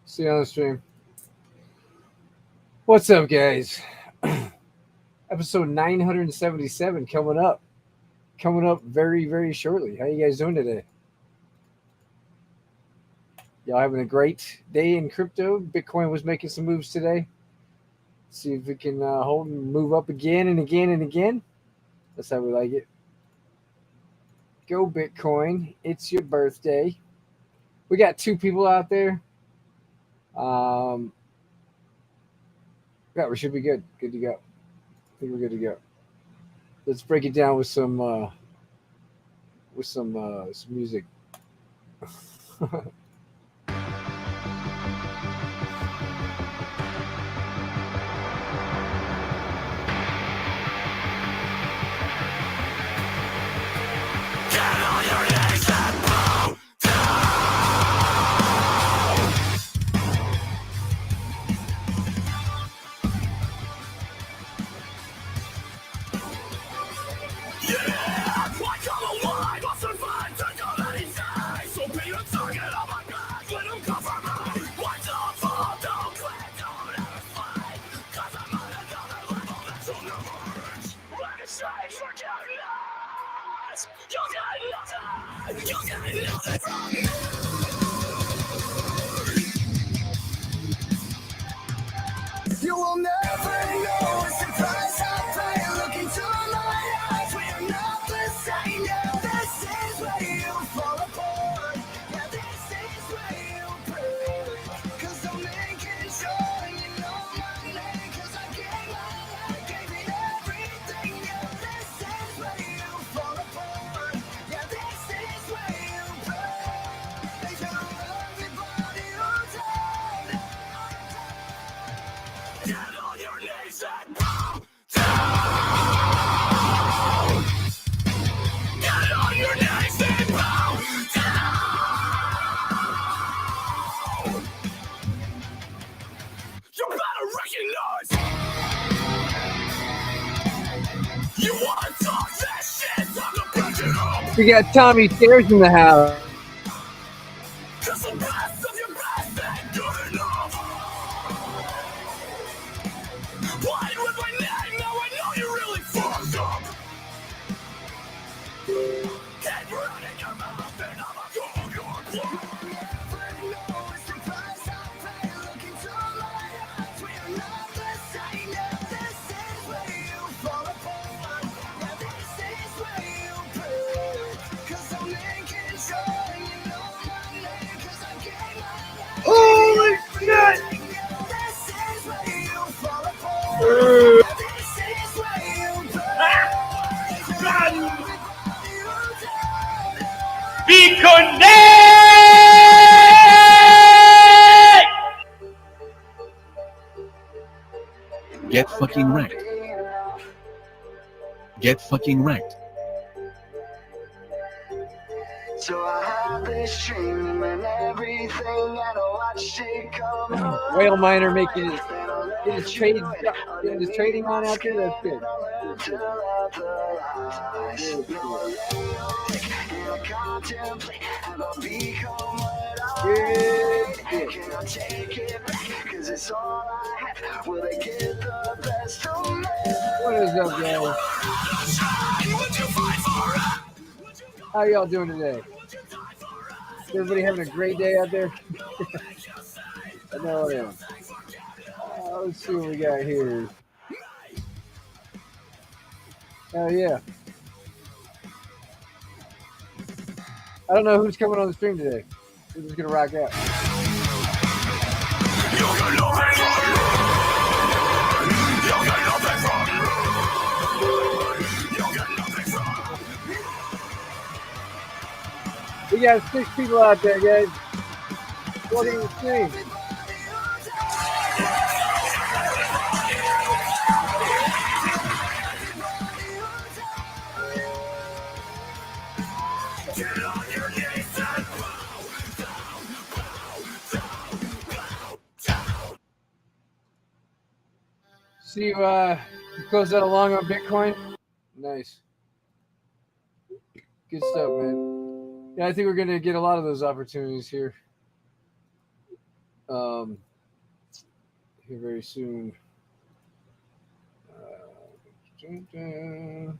See you on the stream. What's up, guys? Episode 977 coming up. Coming up very, very shortly. How you guys doing today? Y'all having a great day in crypto? Bitcoin was making some moves today. See if we can hold and move up again and again and again. That's how we like it. Go Bitcoin. It's your birthday. We got two people out there. Yeah, we should be good. Good to go. I think we're good to go. Let's break it down with some music. You will never know it's the price I pay. Look into my eyes, we are not the same. Yeah, this is where you fall apart. Yeah, this is where you break. Cause I'm making sure you know my name. Cause I gave my life, gave it everything. Yeah, this is where you fall apart. Yeah, this is where you break. They tell everybody who's out. Get on your knees and bow down. Get on your knees and bow down. You better recognize. You wanna talk that shit? Time to break it up. We got Tommy Stairs in the house. Cause the best of your best ain't good enough. Playing with my name, now I know you really fucked up. Keep running your mouth and I'ma call your bluff. You never know it's the price I pay. Look into my eyes, we are not the same. Yeah, this is where you fall apart. Yeah, this is where you break. Cause I'm making sure you know my name. Cause I gave my life. Holy shit! Yeah, this is where you fall apart. Yeah, this is where you break. Be connect! Get fucking wrecked. Get fucking wrecked. So I had this dream and everything, and I watched it come alive. Whale miner making his trading on out there. That's good. What is up, guys? How y'all doing today? Is everybody having a great day out there? I know I am. Let's see what we got here. Oh yeah. I don't know who's coming on the stream today. We're just gonna rock out. We got 6 people out there, guys. Welcome to the stream. See you close that along on Bitcoin. Nice. Good stuff, man. Yeah, I think we're gonna get a lot of those opportunities here. um, here very soon. Dun, dun.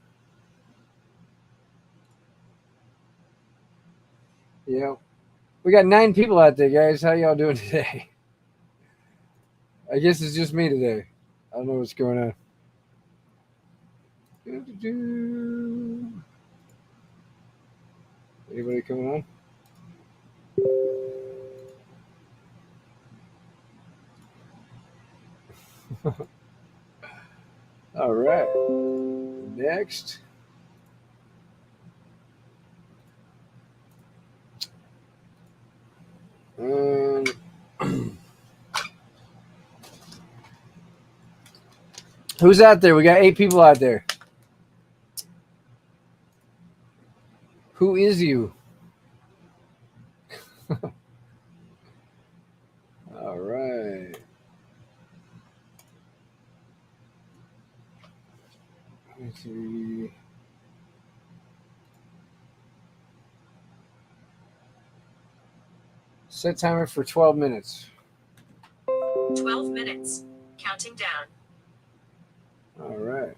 Yeah, we got 9 people out there, guys. How y'all doing today? I guess it's just me today. I don't know what's going on. Anybody coming on? All right. Next. Um, who's out there? We got 8 people out there. Who is you? All right. Let's see. Set timer for 12 minutes. 12 minutes. Counting down. All right.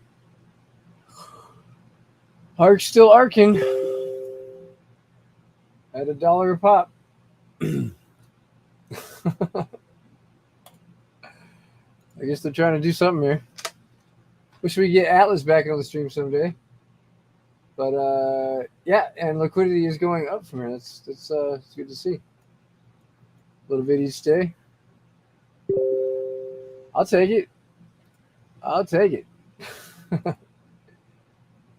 Arc still arcing at $1 a pop. I guess they're trying to do something here. Wish we could get Atlas back on the stream someday. But yeah, and liquidity is going up from here. That's it's good to see. A little bit each day. I'll take it. I'll take it.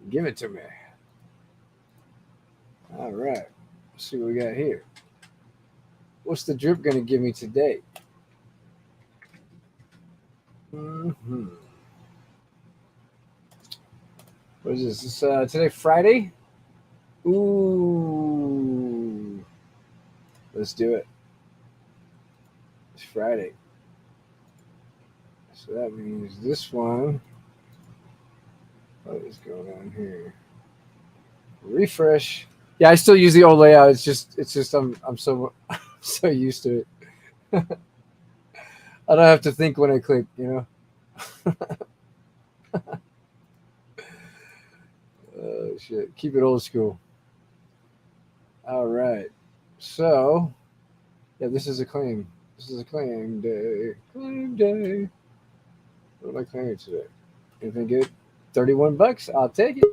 Give it to me. All right. Let's see what we got here. What's the drip going to give me today? Mm-hmm. What is this? Is today Friday? Ooh. Let's do it. It's Friday. So that means this one. What is going on here? Refresh. Yeah, I still use the old layout. It's just I'm so so used to it. I don't have to think when I click, you know. Oh shit. Keep it old school. All right. So yeah, this is a claim. This is a claim day. Claim day. What am I claiming today? Anything good? $31. I'll take it.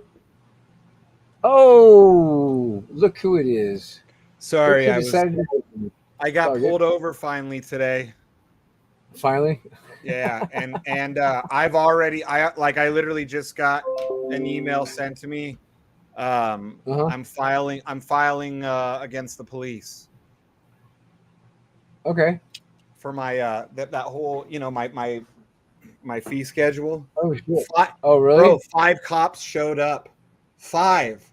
Oh, look who it is. Sorry, Look who decided to- I got Oh, pulled over finally today. Finally. Yeah, and I literally just got an email sent to me. Uh-huh. I'm filing against the police Okay. for my that whole, my fee schedule. Oh shit. Five, Oh really? bro, 5 cops showed up. 5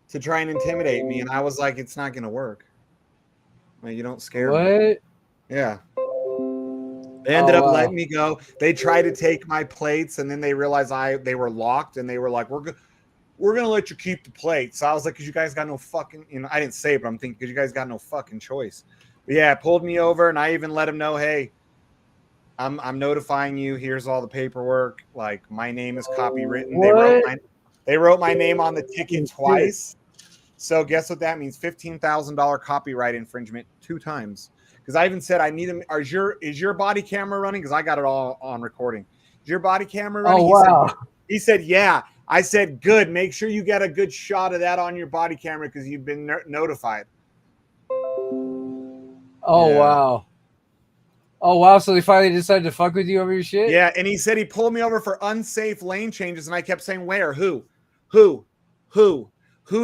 to try and intimidate me, and I was like, it's not gonna work. Like, you don't scare me. What? Yeah. They ended Oh, up wow. letting me go. They tried to take my plates, and then they realized they were locked, and they were like, we're gonna let you keep the plates. So I was like, because you guys got no fucking, I didn't say it, but I'm thinking, because you guys got no fucking choice. But yeah, it pulled me over, and I even let them know, hey, I'm notifying you. Here's all the paperwork. Like, my name is copywritten. What? They wrote my name on the ticket Shit. twice. So guess what that means? $15,000 copyright infringement 2 times. Because I even said I need them. Is your body camera running? Because I got it all on recording. Is your body camera running? Oh wow. He said, yeah. I said, good. Make sure you get a good shot of that on your body camera because you've been notified. Oh Yeah. wow. Oh wow. So they finally decided to fuck with you over your shit? Yeah, and he said he pulled me over for unsafe lane changes, and I kept saying, where? Who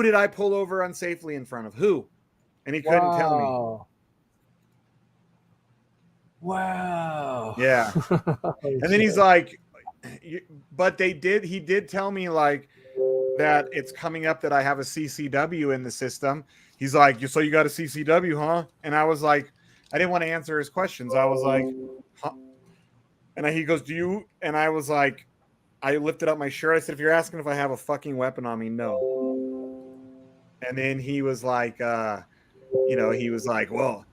did I pull over unsafely in front of? Who? And he couldn't tell me. Wow. Yeah. And then he's like, but he did tell me like that it's coming up that I have a CCW in the system. He's like, so you got a CCW, huh? And I was like, I didn't want to answer his questions. I was like, huh? And he goes, do you? And I was like, I lifted up my shirt. I said, if you're asking if I have a fucking weapon on me, no. And then he was like, he was like, well,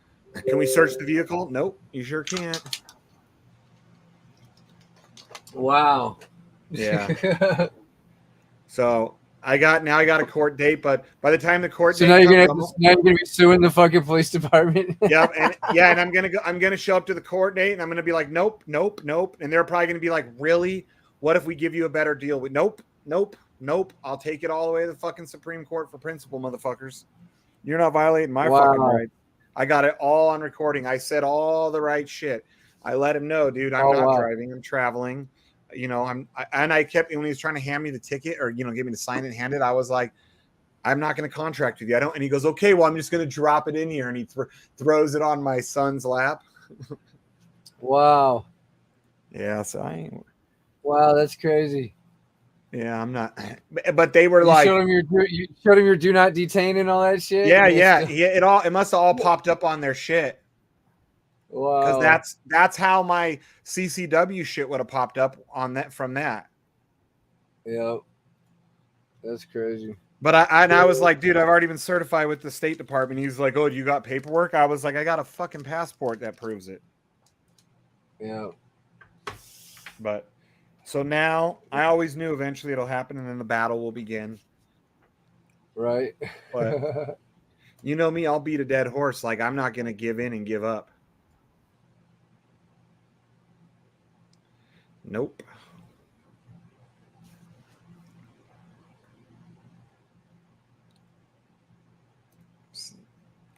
Can we search the vehicle? Nope, you sure can't. Wow. Yeah. So I got a court date, but by the time the court So date now you're comes, gonna be suing the fucking police department. yep, and I'm gonna show up to the court date, and I'm gonna be like, nope, nope, nope, and they're probably gonna be like, really? What if we give you a better deal? With nope, nope, nope. I'll take it all the way to the fucking Supreme Court for principle, motherfuckers. You're not violating my fucking Wow. rights. I got it all on recording. I said all the right shit. I let him know, dude. I'm Oh, not wow. driving. I'm traveling. You know, I kept when he was trying to hand me the ticket or get me to sign it and hand it. I was like, I'm not going to contract with you. I don't. And he goes, okay, well, I'm just going to drop it in here, and he throws it on my son's lap. Wow. Yeah, so I ain't. Wow, that's crazy. Yeah, I'm not. But they were You like, showed him your do not detain and all that shit. yeah, and they yeah, still- it must have all popped up on their shit. Because Wow. that's how my CCW shit would have popped up on that from that. Yeah. That's crazy. But I was like, dude, I've already been certified with the State Department. He's like, oh, you got paperwork? I was like, I got a fucking passport that proves it. Yeah. But so now I always knew eventually it'll happen and then the battle will begin. Right. But you know me, I'll beat a dead horse. Like I'm not gonna give in and give up. Nope.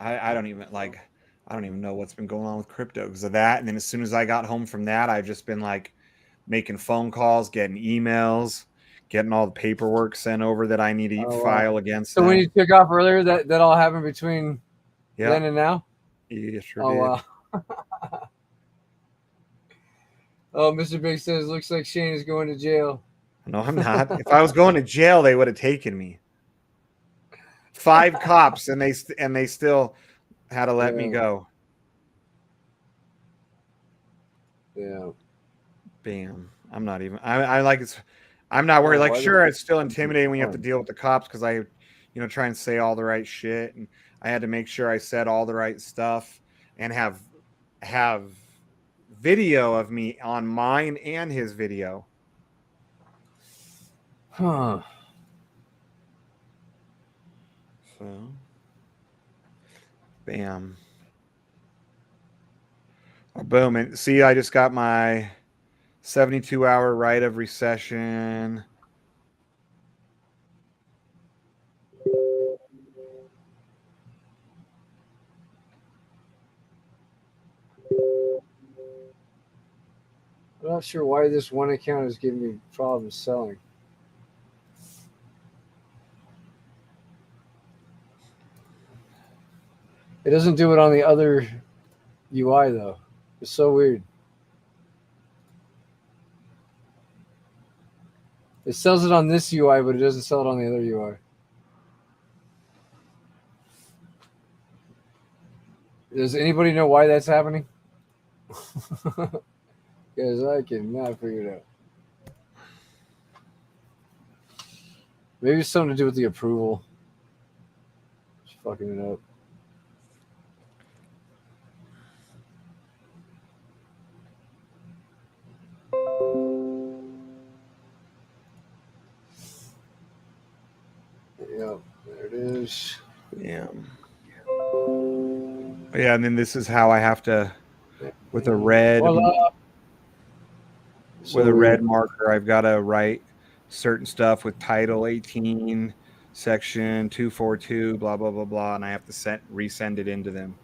I don't even like I don't even know what's been going on with crypto because of that. And then as soon as I got home from that, I've just been like making phone calls, getting emails, getting all the paperwork sent over that I need to file against So them. when you took off earlier, that all happened between then Yeah, and now? yeah, sure Oh did. wow. Oh, Mr. Big says looks like Shane is going to jail. No, I'm not. If I was going to jail, they would have taken me. 5 cops, and they still had to let me go. Yeah. Bam. I'm not even. I like it's. I'm not worried. Like, sure, it's still intimidating when you have to deal with the cops because I, try and say all the right shit, and I had to make sure I said all the right stuff and have video of me on mine and his video. Huh. So, bam. Oh, boom. And see, I just got my 72-hour right of recession. I'm not sure why this one account is giving me problems selling. It doesn't do it on the other UI though. It's so weird. It sells it on this UI, but it doesn't sell it on the other UI. Does anybody know why that's happening? Because I cannot figure it out. Maybe it's something to do with the approval. Just fucking it up. Yep, there it is. Yeah. Yeah, and then this is how I have to with a red marker, I've got to write certain stuff with title 18, section 242, blah blah blah blah, and I have to resend it into them.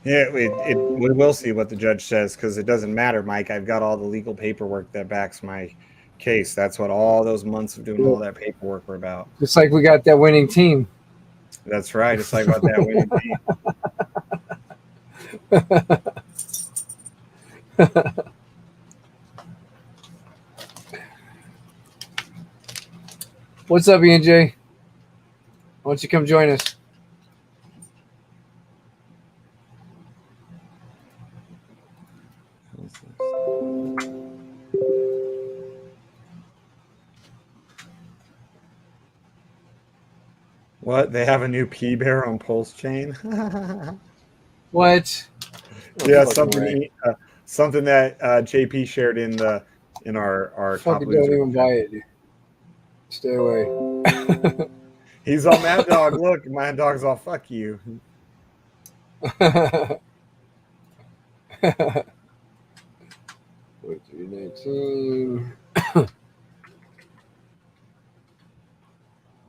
Yeah, we will see what the judge says because it doesn't matter, Mike. I've got all the legal paperwork that backs my case. That's what all those months of doing all that paperwork were about. Just like we got that winning team. That's right. It's like about that winning team. What's up, ENJ? Why don't you come join us? What? They have a new P bear on Pulse Chain? What? Yeah, fucking way. something that JP shared in our top Fucking don't loser. even buy it, dude. Stay away. He's all Mad Dog. Look, Mad Dog's all fuck you. Wait, 319.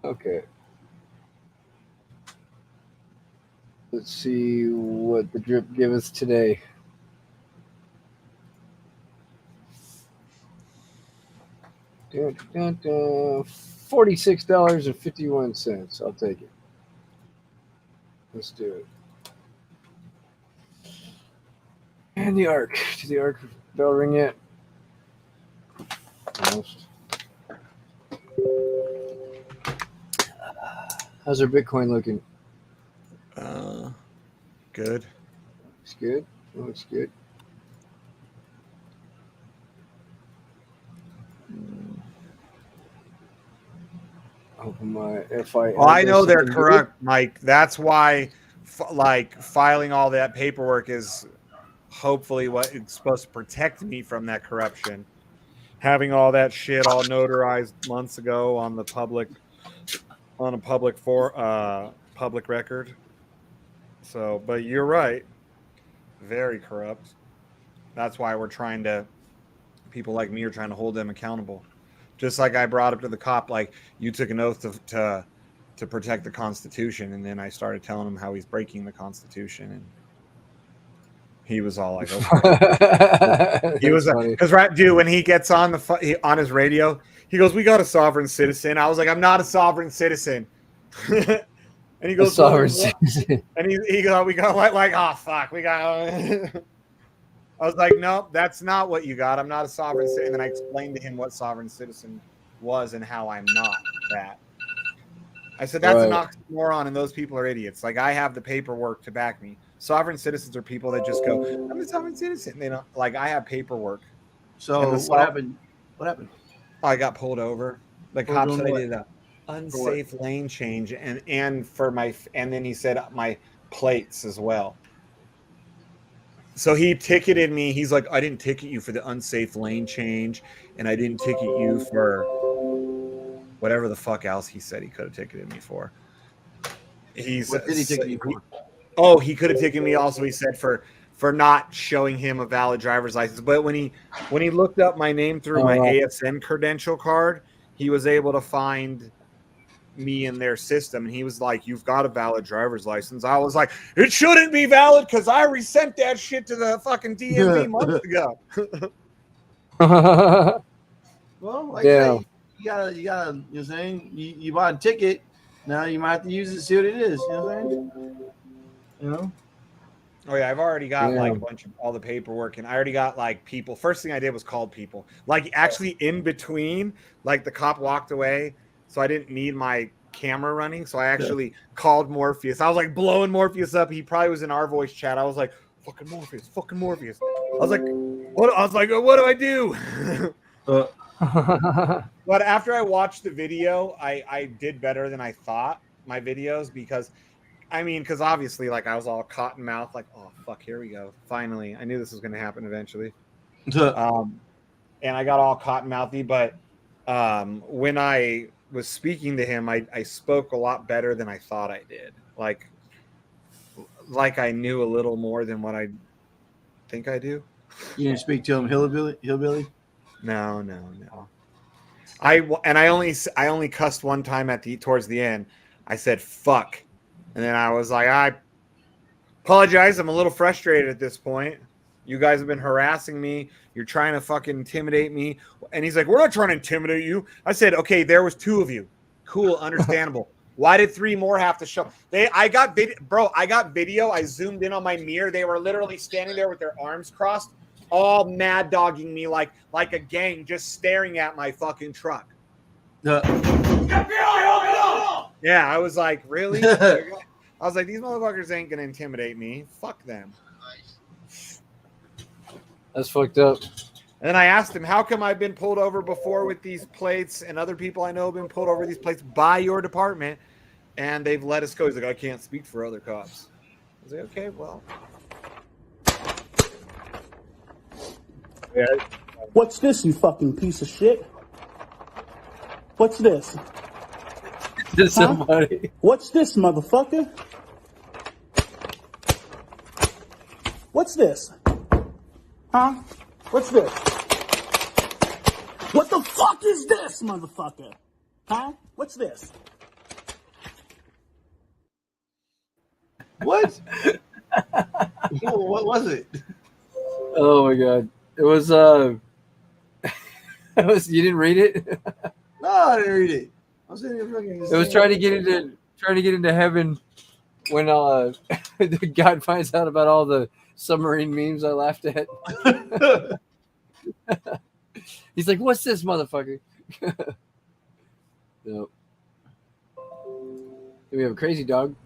Okay. Let's see what the drip give us today. $46.51. I'll take it. Let's do it. And the ARC. Did the ARC bell ring yet? Almost. How's our Bitcoin looking? Good. Looks good. Looks good. Open my FI. Well, I know they're correct, Mike. That's why, filing all that paperwork is hopefully what it's supposed to protect me from that corruption. Having all that shit all notarized months ago on the public record. So, but you're right. Very corrupt. That's why people like me are trying to hold them accountable. Just like I brought up to the cop, like you took an oath to protect the Constitution, and then I started telling him how he's breaking the Constitution, and he was all like, "Okay." He was because right, dude, when he gets on on his radio, he goes, "We got a sovereign citizen." I was like, "I'm not a sovereign citizen." And he goes, sovereign citizen. And he goes, "We got like, oh fuck, we got." I was like, "No, that's not what you got. I'm not a sovereign citizen." And then I explained to him what sovereign citizen was and how I'm not that. I said, "That's an oxymoron, and those people are idiots. Like, I have the paperwork to back me. Sovereign citizens are people that just go, I'm a sovereign citizen. They don't like. I have paperwork." So what happened? What happened? I got pulled over. The cop said I did an unsafe lane change, and then he said my plates as well. So he ticketed me. He's like, "I didn't ticket you for the unsafe lane change, and I didn't ticket you for whatever the fuck else he said he could have ticketed me for." What did he ticket you for? Oh, he could have ticketed me also, he said, for not showing him a valid driver's license. But when he looked up my name through my ASN credential card, he was able to find me in their system, and he was like, "You've got a valid driver's license." I was like, "It shouldn't be valid because I resent that shit to the fucking DMV months ago." Well, like I say, you gotta, you know what I'm saying? You bought a ticket, now you might have to use it, see what it is. You know what I'm saying? You know? Oh yeah, I've already got like a bunch of all the paperwork, and I already got like people. First thing I did was called people. Like actually in between, like the cop walked away, so I didn't need my camera running. So I actually called Morpheus. I was like blowing Morpheus up. He probably was in our voice chat. I was like, fucking Morpheus. I was like, what? I was like, what do I do? But after I watched the video, I did better than I thought my videos because obviously, like I was all cotton mouth, like, oh fuck, here we go. Finally, I knew this was going to happen eventually. And I got all cotton mouthy, but when I was speaking to him, I spoke a lot better than I thought I did. Like I knew a little more than what I think I do. You didn't speak to him hillbilly? No. I only cussed one time towards the end. I said fuck, and then I was like, Apologize. I'm a little frustrated at this point. You guys have been harassing me. You're trying to fucking intimidate me. And he's like, we're not trying to intimidate you. I said, okay, there was 2 of you. Cool, understandable. Why did 3 more have to show? I got video. I zoomed in on my mirror. They were literally standing there with their arms crossed, all mad dogging me like a gang, just staring at my fucking truck. Yeah, I was like, really? I was like, these motherfuckers ain't gonna intimidate me. Fuck them. That's fucked up. And then I asked him, how come I've been pulled over before with these plates and other people I know have been pulled over with these plates by your department and they've let us go? He's like, I can't speak for other cops. I was like, okay, well. Yeah. What's this, you fucking piece of shit? What's this? This somebody. What's this, motherfucker? What's this? Huh? What's this? What the fuck is this, motherfucker? Huh? What's this? What? What was it? Oh my god. It was it was, you didn't read it? No, I didn't read it. I was sitting here fucking. It was trying to get into heaven when the God finds out about all the submarine memes I laughed at. He's like, "What's this, motherfucker?" No. We have a crazy dog.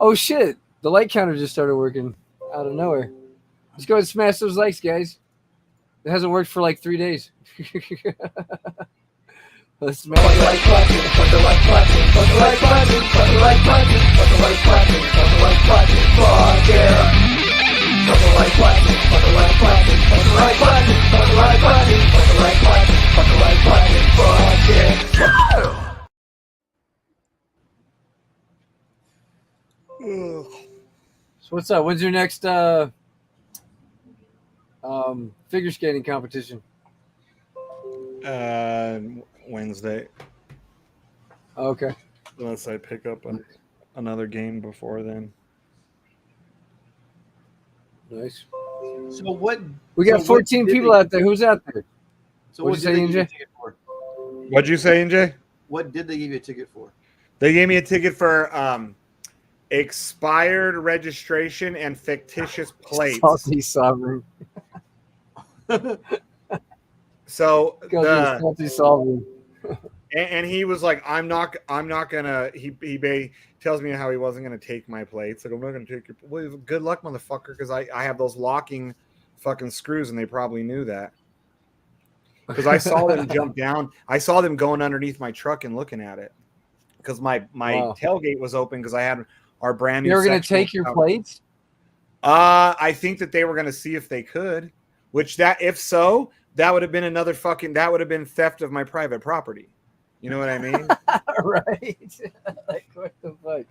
Oh shit! The light counter just started working out of nowhere. Let's go ahead and smash those likes, guys. It hasn't worked for like 3 days. Let's smash the like button. Put the like button. Put the like button. Put the like button. Put the like button. Put the like button. Fuck yeah! Put the like button. Put the like button. Put the like button. Put the like button. Put the like button. Put the like button. Fuck yeah! So what's up? When's your next figure skating competition? Wednesday. Okay. Unless I pick up another game before then. Nice. So what? We got 14 people out there. Who's out there? So What'd what you did say, they give you a NJ? ticket for? What'd you say, NJ? What did they give you a ticket for? They gave me a ticket for expired registration and fictitious plates. Salty sovereign. So Salty sovereign. and he was like, I'm not gonna. He tells me how he wasn't gonna take my plates. Like, I'm not gonna take your. Well, good luck, motherfucker, because I have those locking fucking screws, and they probably knew that. Because I saw them jump down. I saw them going underneath my truck and looking at it. Because my tailgate was open because I had our brand new. You were gonna take your plates? I think that they were gonna see if they could. Which if so, that would have been that would have been theft of my private property. You know what I mean? Right. Like, what the fuck?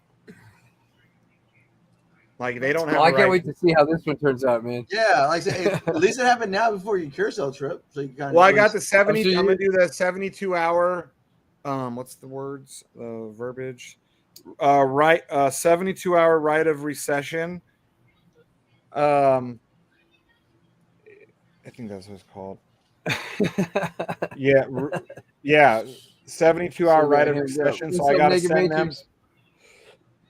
Like, they don't have. Well, I can't wait to see how this one turns out, man. Yeah, like I said, at least it happened now before your carousel trip. So you kind I got the 70. so I'm gonna do the 72-hour. What's the words? Verbiage. 72-hour right of recession. I think that's what it's called. Yeah. 72-hour right of recession. So I got to send them.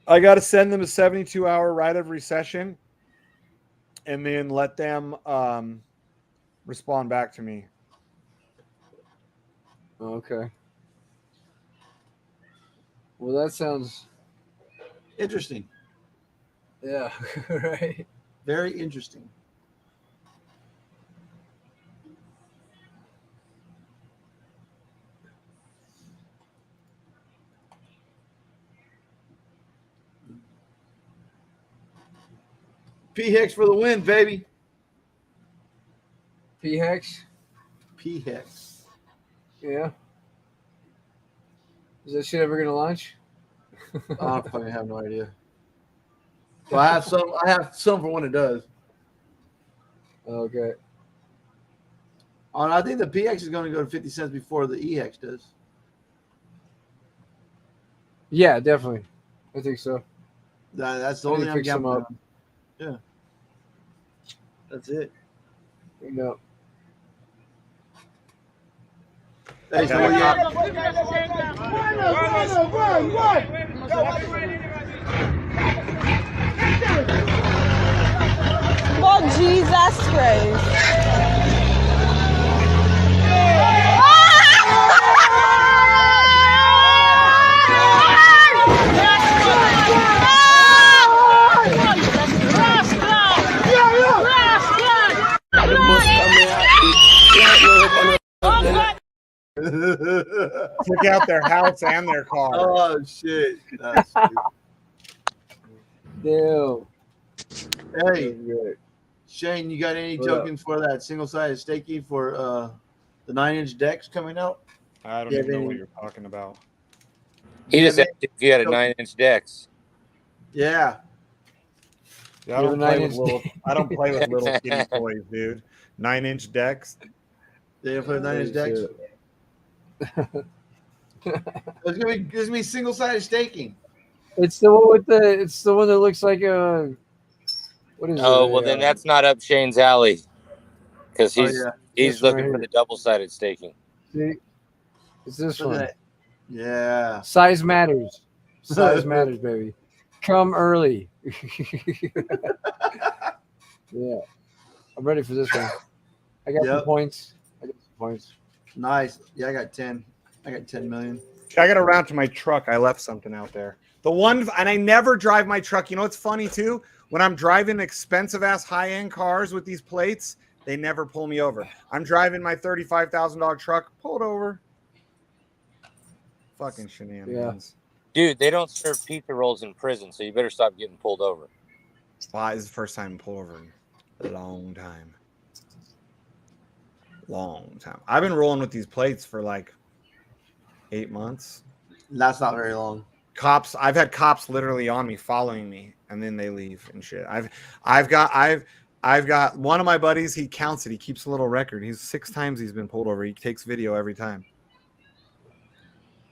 I got to send them a 72-hour right of recession, and then let them respond back to me. Okay. Well, that sounds interesting. Yeah. Right. Very interesting. P-Hex for the win, baby. P-Hex? P-Hex. Yeah. Is that shit ever going to launch? I fucking have no idea. Well, I have some. I have some for when it does. Okay. And I think the PX is going to go to 50 cents before the EX does. Yeah, definitely. I think so. That's the I only need thing to I'm fix them gambling up. on. Yeah. That's it. No. Hey, so yeah. Oh, Jesus Christ. Took out their house and their car. Oh shit! That's stupid. Damn. Hey, That's good. Shane, you got any What up? tokens for that single-sided staking for the 9-inch decks coming out? I don't Yeah, even know they- what you're talking about. He Yeah, just asked if you had a so- 9-inch Dex. Yeah. Yeah, I You don't have a play with 9-inch little. I don't play with little kitty toys, dude. 9-inch decks. They for the 9-inch decks. It's gonna be single-sided staking. It's the one with the. It's the one that looks like a. What is it? Oh, well, then that's not up Shane's alley because Oh he's yeah. he's This one looking right for the double-sided staking. See, it's this Look at one. that. Yeah. Size matters. Size matters, baby. Come early. Yeah, I'm ready for this one. I got some Yep. points. I got some points. Nice. Yeah, I got 10. I got 10 million. I got to round to my truck. I left something out there. The one, and I never drive my truck. You know what's funny too? When I'm driving expensive ass high end cars with these plates, they never pull me over. I'm driving my $35,000 truck, pulled over. Fucking shenanigans. Dude, they don't serve pizza rolls in prison, so you better stop getting pulled over. Wow, this is the first time pull over in a long time. Long time. I've been rolling with these plates for like 8 months. That's not very long. Cops, I've had cops literally on me, following me, and then they leave and shit. I've got one of my buddies, he counts it, he keeps a little record. He's 6 times he's been pulled over. He takes video every time.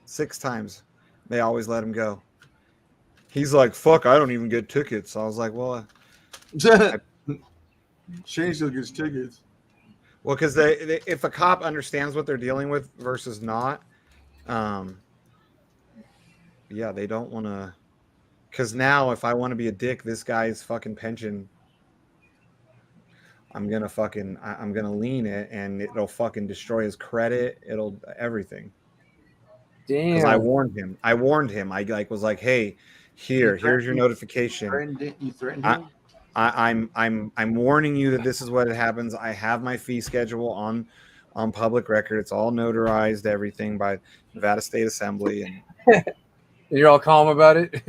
6 times. They always let him go. He's like, fuck, I don't even get tickets. I was like, well, Shane still gets tickets. well, because they if a cop understands what they're dealing with versus not, yeah, they don't want to. Because now, if I want to be a dick, this guy's fucking pension, I'm gonna lean it, and it'll fucking destroy his credit. It'll everything. Because I Damn. warned him. I was like, hey, here's your notification. You threatened him? I'm warning you that this is what happens. I have my fee schedule on public record. It's all notarized, everything by Nevada State Assembly. And You're all calm about it.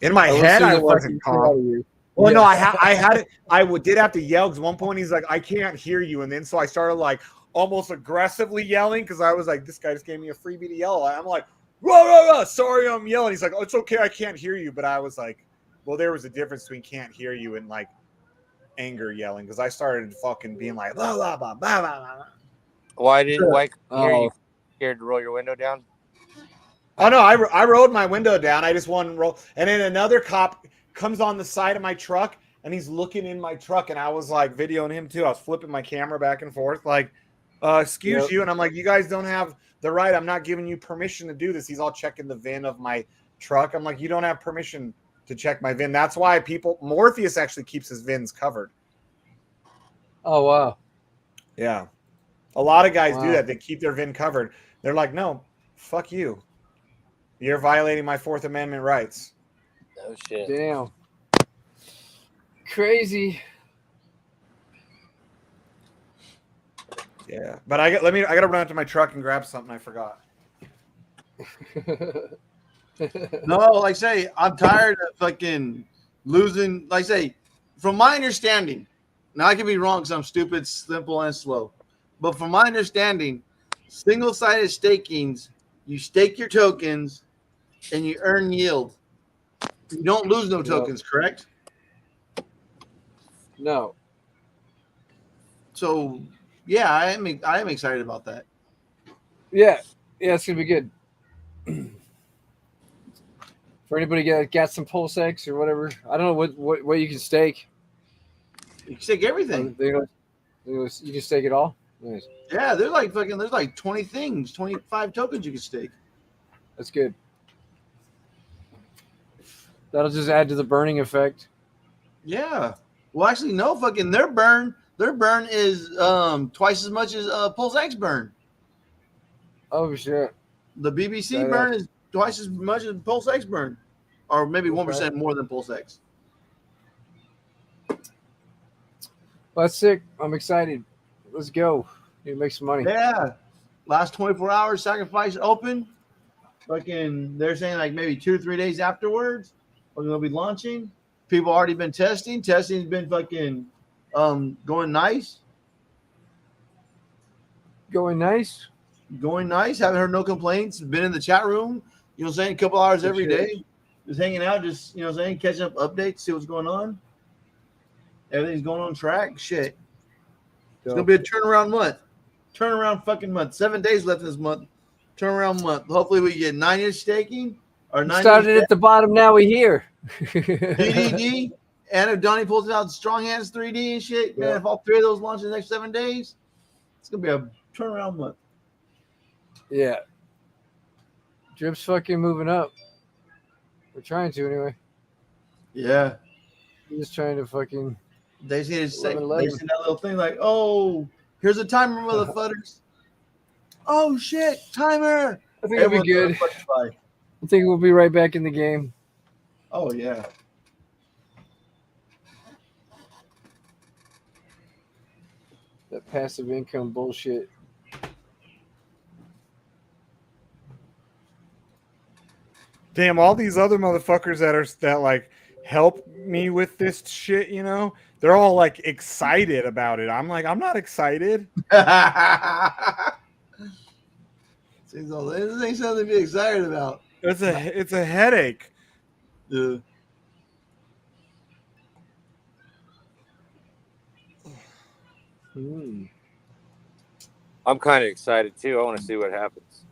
in my head, I wasn't calm. Well, Yeah. no, I had it. Did have to yell because one point he's like, I can't hear you, and then so I started like almost aggressively yelling because I was like, this guy just gave me a freebie to yell. I'm like, rah, rah, rah, sorry, I'm yelling. He's like, oh, it's okay, I can't hear you. But I was like, well, there was a difference between can't hear you and like anger yelling because I started fucking being like, blah, blah, blah, blah, blah, blah. Why couldn't you hear Oh. you? Scared to roll your window down? Oh no, I rolled my window down. I just wanted to roll, and then another cop comes on the side of my truck and he's looking in my truck, and I was like videoing him too. I was flipping my camera back and forth, like, excuse you, and I'm like, you guys don't have the right. I'm not giving you permission to do this. He's all checking the VIN of my truck. I'm like, you don't have permission to check my VIN. That's why Morpheus actually keeps his VINs covered. Oh wow. Yeah, a lot of guys do Wow. that. They keep their VIN covered. They're like, no, fuck you. You're violating my Fourth Amendment rights. Oh shit. Damn. Crazy. Yeah, but I gotta run out to my truck and grab something I forgot. No, like I say, I'm tired of fucking losing. Like I say, from my understanding, now I can be wrong because I'm stupid, simple, and slow. But from my understanding, single-sided stakings, you stake your tokens, and you earn yield. You don't lose no tokens, correct? No. So yeah, I am excited about that. Yeah, it's gonna be good. For anybody got some pulse X or whatever, I don't know what you can stake. You can stake everything. You can stake it all. Nice. Yeah, there's like 20 things, 25 tokens you can stake. That's good. That'll just add to the burning effect. Yeah. Well, actually, no. Fucking their burn is twice as much as Pulse X burn. Oh shit. The BBC burn is twice as much as Pulse X burn, or maybe 1% more than Pulse X. Well, that's sick. I'm excited. Let's go. Need to make some money. Yeah. Last 24 hours, sacrifice open. Fucking, they're saying like maybe 2 or 3 days afterwards, we're gonna be launching. People already been testing. Testing's been fucking going nice. Going nice. Going nice. Haven't heard no complaints. Been in the chat room, you know what I'm saying, a couple hours every day. Just hanging out, just you know what I'm saying, catching up updates, see what's going on. Everything's going on track. Shit. It's gonna be a turnaround month. Turnaround fucking month. 7 days left in this month. Turnaround month. Hopefully we get 9-inch staking or 9 started at the bottom, now we're here. DDD. And if Donnie pulls out strong hands 3D and shit, man, if all 3 of those launch in the next 7 days, it's gonna be a turnaround month. Yeah. Drip's fucking moving up. We're trying to anyway. Yeah. We're just trying to fucking. They see that little thing like, oh, here's a timer, motherfuckers. Oh shit, timer. I think it'll be good. I think we'll be right back in the game. Oh yeah. That passive income bullshit. Damn, all these other motherfuckers that like help me with this shit, you know, they're all like excited about it. I'm like, I'm not excited. This ain't something to be excited about. It's a headache. Yeah. I'm kind of excited too. I want to see what happens.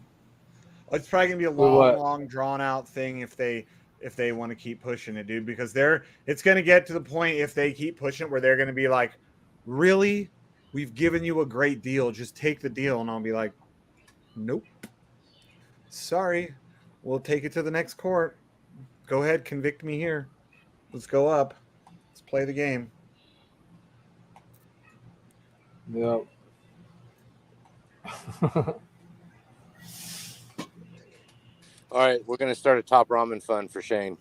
It's probably gonna be a long drawn out thing if they want to keep pushing it, dude, because it's gonna get to the point if they keep pushing it where they're gonna be like, really? We've given you a great deal. Just take the deal. And I'll be like, nope. Sorry. We'll take it to the next court. Go ahead, convict me here. Let's go up. Let's play the game. Yep. All right, we're going to start a top ramen fund for Shane.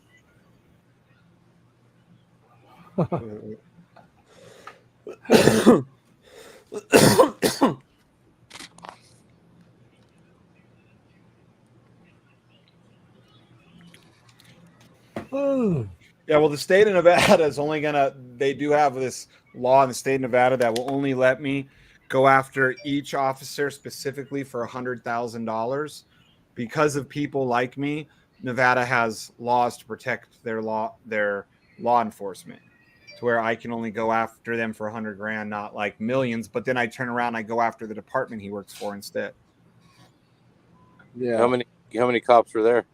Yeah, well, the state of Nevada is only they do have this law in the state of Nevada that will only let me go after each officer specifically for $100,000. Because of people like me, Nevada has laws to protect their law enforcement, to where I can only go after them for $100,000, not like millions. But then I turn around, I go after the department he works for instead. Yeah. How many cops were there?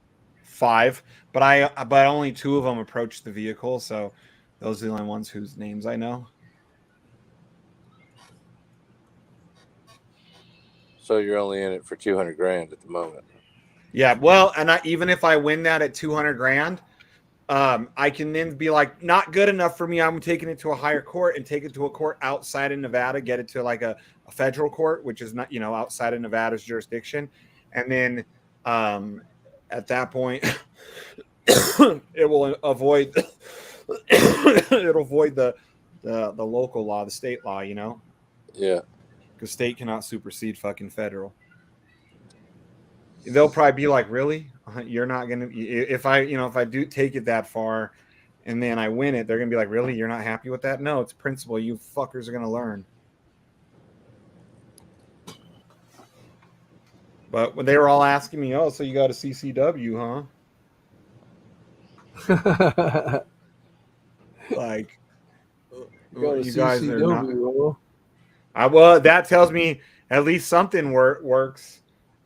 5, but only 2 of them approached the vehicle, so those are the only ones whose names I know. So you're only in it for $200,000 at the moment. Yeah, well, and even if I win that at $200,000, I can then be like, not good enough for me. I'm taking it to a higher court and take it to a court outside of Nevada, get it to like a federal court, which is not, outside of Nevada's jurisdiction. And then at that point, it will avoid the local law, the state law, Yeah. Because state cannot supersede fucking federal. They'll probably be like, really? You're not going to, if I do take it that far and then I win it, they're going to be like, really? You're not happy with that? No, it's principle. You fuckers are going to learn. But when they were all asking me, oh, so you got a CCW, huh? Like, Go to you guys are not. CCW. Well, that tells me at least something works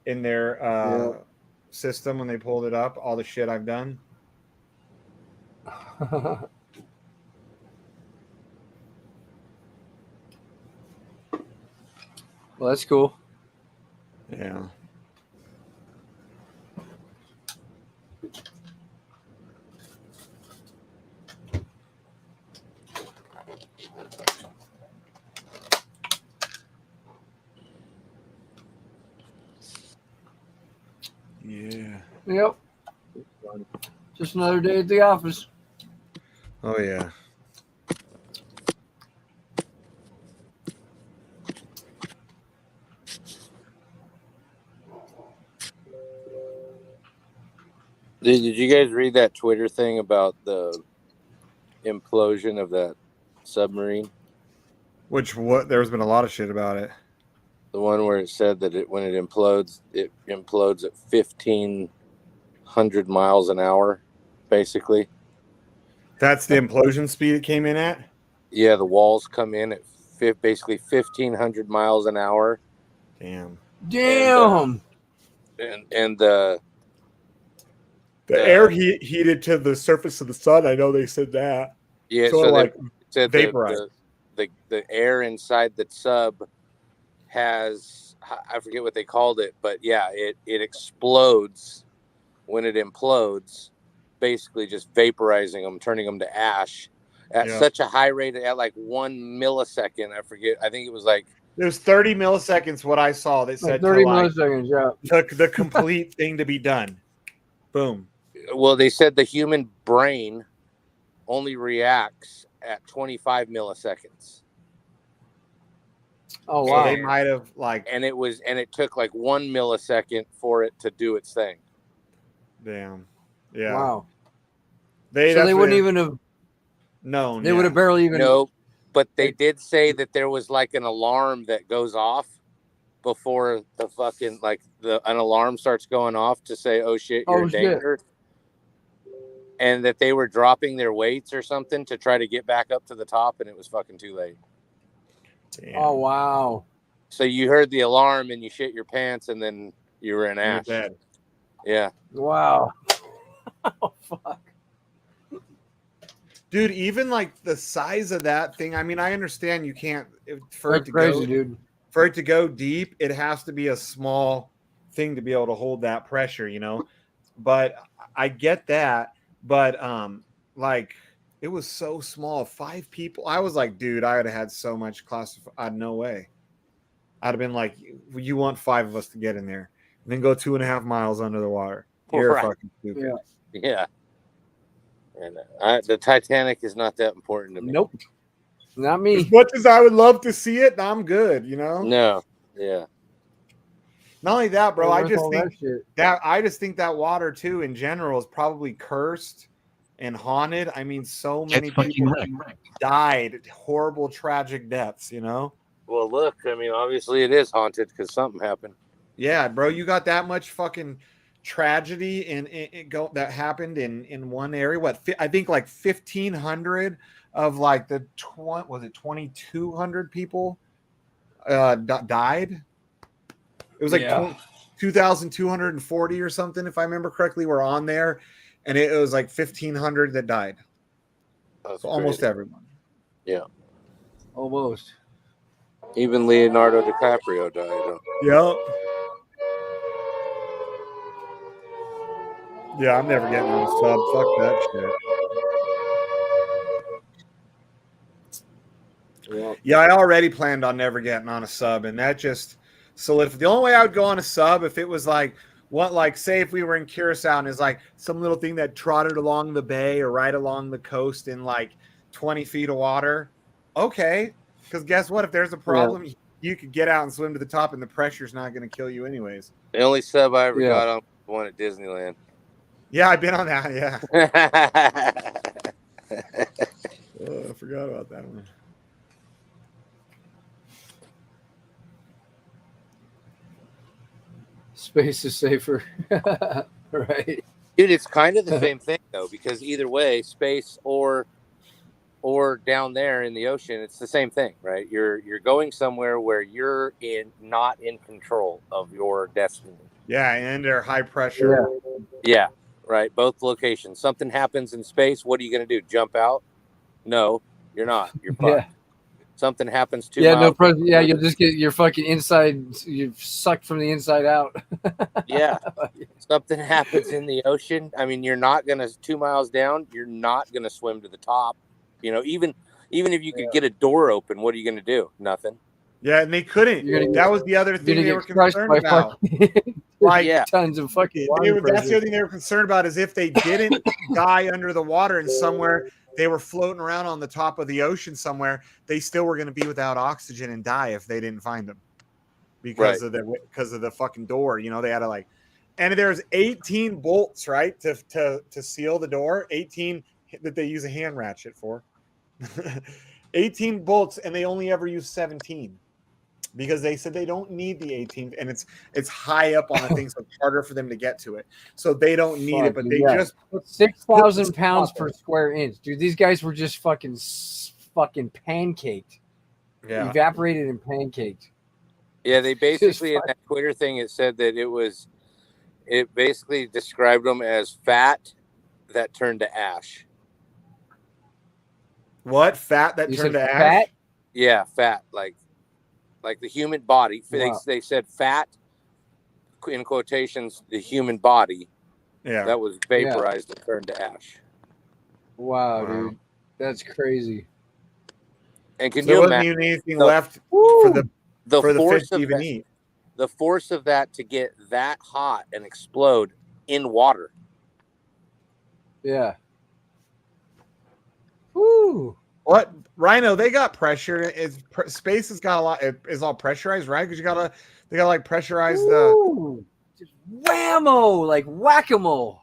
in their Yeah. system when they pulled it up. All the shit I've done. Well, that's cool. Yeah. Yeah. Yep. Just another day at the office. Oh yeah. Did you guys read that Twitter thing about the implosion of that submarine? There's been a lot of shit about it. The one where it said that when it implodes at 1,500 miles an hour, basically. That's the implosion speed it came in at? Yeah, the walls come in at basically 1,500 miles an hour. Damn. Damn. And the air heated to the surface of the sun. I know they said that. Yeah, so like said vaporized. The air inside the sub has, I forget what they called it, but yeah, it explodes when it implodes, basically just vaporizing them, turning them to ash at such a high rate, at like 1 millisecond. I forget. I think it was like it was 30 milliseconds. What I saw that said 30 milliseconds. Yeah, took the complete thing to be done. Boom. Well, they said the human brain only reacts at 25 milliseconds. Oh wow! So they might have and it took like 1 millisecond for it to do its thing. Damn. Yeah. Wow. They wouldn't even have known. They would have barely even. No, but they did say that there was like an alarm that goes off before the fucking an alarm starts going off to say, "Oh shit, you're in danger." And that they were dropping their weights or something to try to get back up to the top, and it was fucking too late. Damn. Oh wow! So you heard the alarm and you shit your pants, and then you were in ash. Dead. Yeah. Wow. Oh fuck. Dude, even like the size of that thing. I mean, I understand you can't for That's it to crazy, go, dude. For it to go deep, it has to be a small thing to be able to hold that pressure, you know. But I get that. But like it was so small. 5 people. I was like, dude, I would have had so much classified. No way. I'd have been like, you want 5 of us to get in there and then go 2.5 miles under the water. You're fucking stupid. Yeah. And the Titanic is not that important to me. Nope. Not me. As much as I would love to see it, I'm good, you know? No. Yeah. Not only that, bro. I just think that water too, in general, is probably cursed and haunted. I mean, so many people died horrible, tragic deaths. You know. Well, look. I mean, obviously, it is haunted because something happened. Yeah, bro. You got that much fucking tragedy that happened in one area. What I think like 1,500 of like the 2,200 people died. It was like 2,240 or something, if I remember correctly, were on there, and it was like 1,500 that died. So almost everyone. Yeah, almost. Even Leonardo DiCaprio died. Yep. Yeah, I'm never getting on a sub. Fuck that shit. Yeah, I already planned on never getting on a sub, and that just solidified. The only way I would go on a sub if it was like say if we were in Curacao and it's like some little thing that trotted along the bay or right along the coast in like 20 feet of water. Okay, because guess what? If there's a problem, you could get out and swim to the top, and the pressure's not going to kill you anyways. The only sub I ever got on was the one at Disneyland. Yeah, I've been on that. Yeah. Oh, I forgot about that one. Space is safer. Right. Dude, it's kind of the same thing, though. though, because either way, space or down there in the ocean, it's the same thing, right? You're going somewhere where you're not in control of your destiny. Yeah, and they're high pressure. Yeah, right. Both locations. Something happens in space. What are you going to do? Jump out? No, you're not. You're fucked. Yeah. Something happens 2 Yeah, miles. yeah, you'll just get your fucking inside. You're sucked from the inside out. Yeah. Something happens in the ocean. I mean, you're not gonna 2 miles down. You're not gonna swim to the top. You know, even if you could get a door open, what are you gonna do? Nothing. Yeah, and they couldn't. That was the other thing they were concerned about. Like tons of fucking. That's the other thing they were concerned about is if they didn't die under the water and somewhere they were floating around on the top of the ocean somewhere, they still were going to be without oxygen and die if they didn't find them because of the fucking door. You know, they had to and there's 18 bolts, right, to seal the door. 18 that they use a hand ratchet for. 18 bolts, and they only ever use 17. Because they said they don't need the 18th, and it's high up on the thing, so it's harder for them to get to it. So they don't need it, but they just put 6,000 pounds per square inch, dude. These guys were just fucking pancaked, evaporated and pancaked. Yeah, they basically in that Twitter thing it said that it basically described them as fat that turned to ash. What? Fat that turned to ash? Fat? Yeah, fat like the human body. Wow. They said fat, in quotations, the human body. Yeah. That was vaporized and turned to ash. Wow, dude. That's crazy. And can there you wasn't imagine even anything left for the force fish to even eat? The force of that to get that hot and explode in water. Yeah. Woo. What, Rhino? They got pressure. Space has got a lot. Is all pressurized, right? Because they gotta like pressurize the. Just whammo, like whack-a-mole.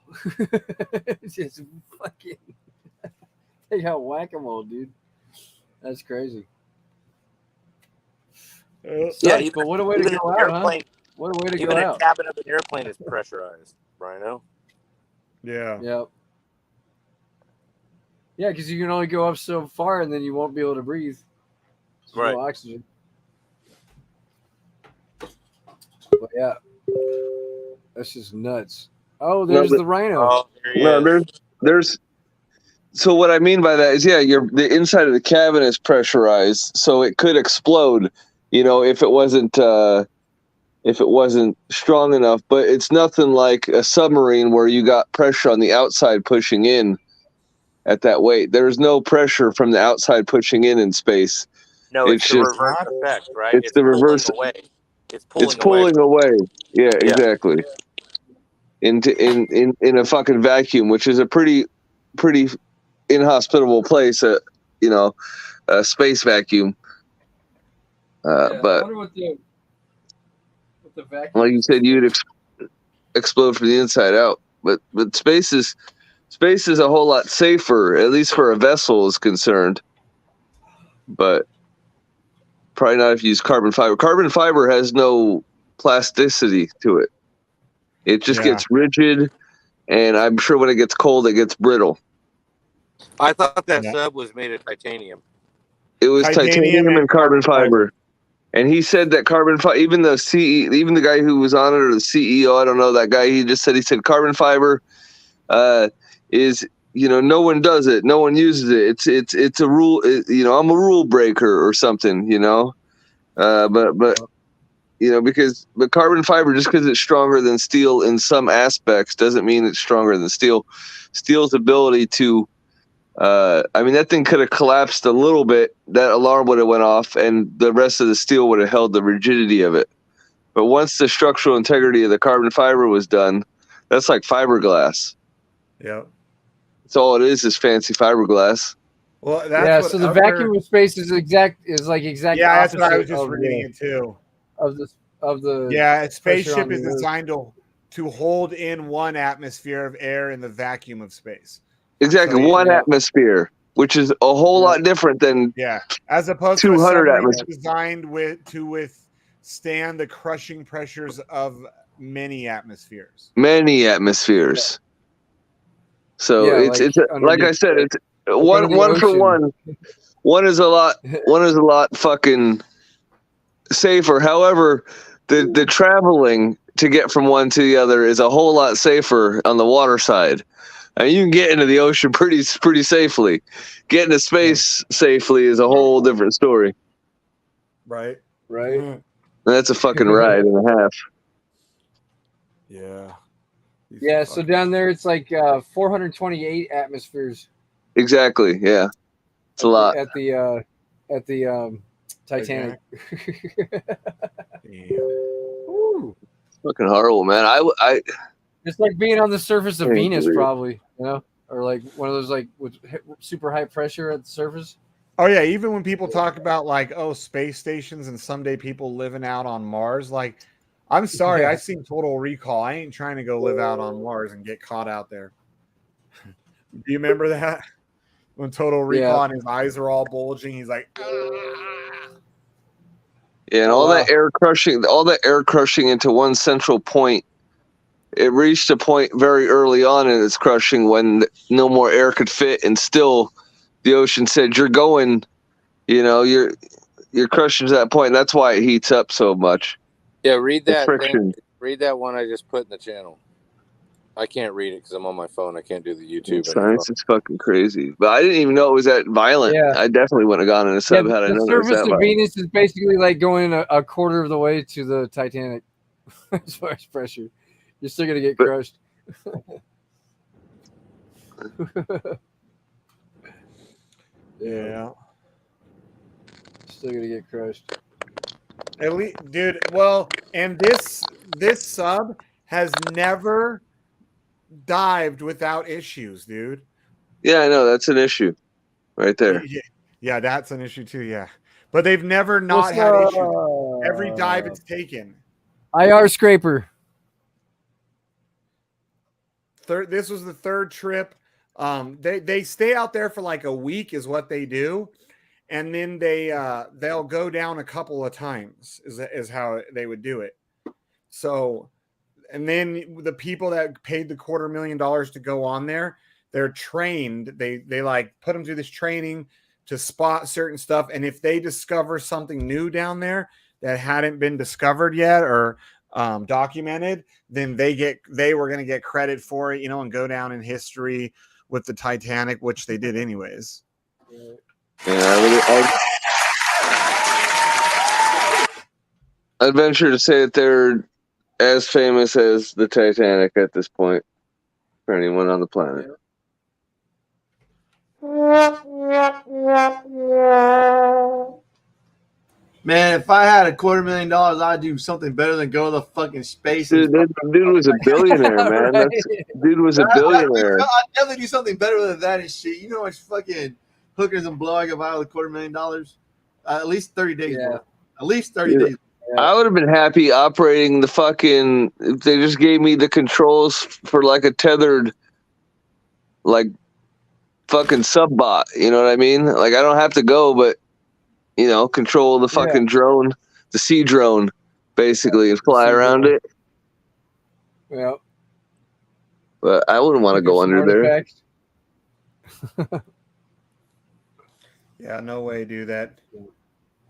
Just fucking. They got whack-a-mole, dude. That's crazy. Yeah, but what a way to go out, huh? What a way to even go a out. cabin of an airplane is pressurized, Rhino. Yeah. Yep. Yeah, because you can only go up so far, and then you won't be able to breathe. There's no oxygen. But yeah, that's just nuts. Oh, there's the rhino. Oh, there he is. There's. So what I mean by that is, the inside of the cabin is pressurized, so it could explode. You know, if it wasn't strong enough. But it's nothing like a submarine where you got pressure on the outside pushing in at that weight. There's no pressure from the outside pushing in space. No, it's the reverse effect, right? It's the reverse. Away. It's pulling away. Yeah, exactly. In a fucking vacuum, which is a pretty inhospitable place. A space vacuum. But I wonder what the vacuum. Like you said, you'd explode from the inside out. But space is a whole lot safer, at least for a vessel is concerned. But probably not if you use carbon fiber. Carbon fiber has no plasticity to it. It just gets rigid, and I'm sure when it gets cold, it gets brittle. I thought that sub was made of titanium. It was titanium and carbon fiber. And he said that carbon fiber, even the guy who was on it, or the CEO, I don't know, that guy, he said carbon fiber is, no one does it. No one uses it. It's a rule, I'm a rule breaker or something, but carbon fiber, just because it's stronger than steel in some aspects, doesn't mean it's stronger than steel. Steel's ability to, that thing could have collapsed a little bit. That alarm would have went off, and the rest of the steel would have held the rigidity of it. But once the structural integrity of the carbon fiber was done, that's like fiberglass. Yeah. That's all it is fancy fiberglass. Well, that's so the vacuum of space is exact. Yeah, that's what I was just reading it too. Of the a spaceship is designed to hold in 1 atmosphere of air in the vacuum of space. Exactly, so, 1 atmosphere, which is a whole lot different than as opposed 200 to a atmospheres designed to withstand the crushing pressures of many atmospheres. Many atmospheres. So Yeah, it's like I underneath said, it's under the one for ocean. one. One is a lot fucking safer. However, the traveling to get from one to the other is a whole lot safer on the water side. I mean, you can get into the ocean pretty safely. Getting to space safely is a whole different story. Right. Right. That's a fucking ride and a half. Yeah. Yeah, so down there it's like 428 atmospheres. Exactly. Yeah, it's a lot. At the Titanic. Damn. Woo. It's fucking horrible, man. I It's like being on the surface of Can't Venus, believe it. probably, or like one of those like with super high pressure at the surface. Oh yeah, even when people talk about like, oh, space stations and someday people living out on Mars, like, I'm sorry, Yeah. I've seen Total Recall. I ain't trying to go live out on Mars and get caught out there. Do you remember that? When Total Recall and his eyes are all bulging, he's like, Yeah, and all that air crushing into one central point. It reached a point very early on in its crushing when no more air could fit, and still the ocean said, "You're going." You're crushing to that point. And that's why it heats up so much. Yeah, read The that. friction. Read that one I just put in the channel. I can't read it because I'm on my phone. I can't do the YouTube. Science is fucking crazy. But I didn't even know it was that violent. Yeah. I definitely wouldn't have gone in a sub had I the known it was surface that of violent. Venus is basically like going a quarter of the way to the Titanic as far as pressure. You're still gonna get crushed. yeah. Still gonna get crushed. At least, dude. Well, and this sub has never dived without issues, dude. Yeah, I know that's an issue, right there. Yeah, that's an issue too. Yeah, but they've never not had issues. Every dive it's taken. IR scraper. This was the third trip. They stay out there for like a week is what they do, and then they'll go down a couple of times is how they would do it. So, and then the people that paid the $250,000 to go on there, they're trained. They like put them through this training to spot certain stuff, and if they discover something new down there that hadn't been discovered yet or documented, then they were going to get credit for it, and go down in history with the Titanic, which they did anyways. Yeah, I'd venture to say that they're as famous as the Titanic at this point for anyone on the planet. Man, if I had $250,000, I'd do something better than go to the fucking space. Dude, that dude was a billionaire, man. Right. Dude was a billionaire. I'd definitely do something better than that and shit. You know how much fucking hookers and blow I could buy with $250,000? At least 30 days more. At least 30 days. I would have been happy operating the fucking. If they just gave me the controls for like a tethered, like fucking subbot. You know what I mean? Like I don't have to go, but control the fucking drone, the sea drone, basically, and fly around it. Yeah. But I wouldn't want to go under there. Yeah, no way, do that.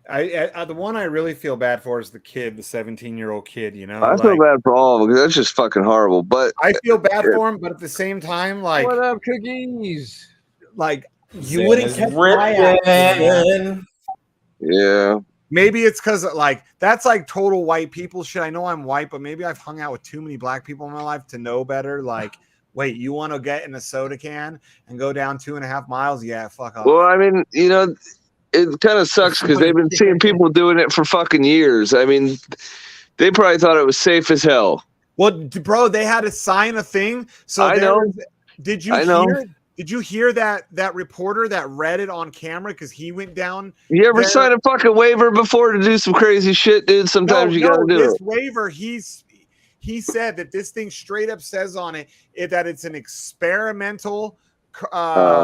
I the one I really feel bad for is the kid, the 17-year-old kid. I feel bad for all of them because that's just fucking horrible. But I feel bad for him, but at the same time, like, what up, cookies? Like, you wouldn't catch my eye. Yeah. Maybe it's because like that's like total white people shit. I know I'm white, but maybe I've hung out with too many black people in my life to know better. Like, wait, you want to get in a soda can and go down 2.5 miles? Yeah, fuck off. Well, I mean, it kind of sucks because they've been seeing people doing it for fucking years. I mean, they probably thought it was safe as hell. Well, bro, they had to sign a thing. So I know. Did you hear that reporter that read it on camera because he went down? You ever sign a fucking waiver before to do some crazy shit, dude? Sometimes you gotta do this it. Waiver, he said that this thing straight up says on it that it's an experimental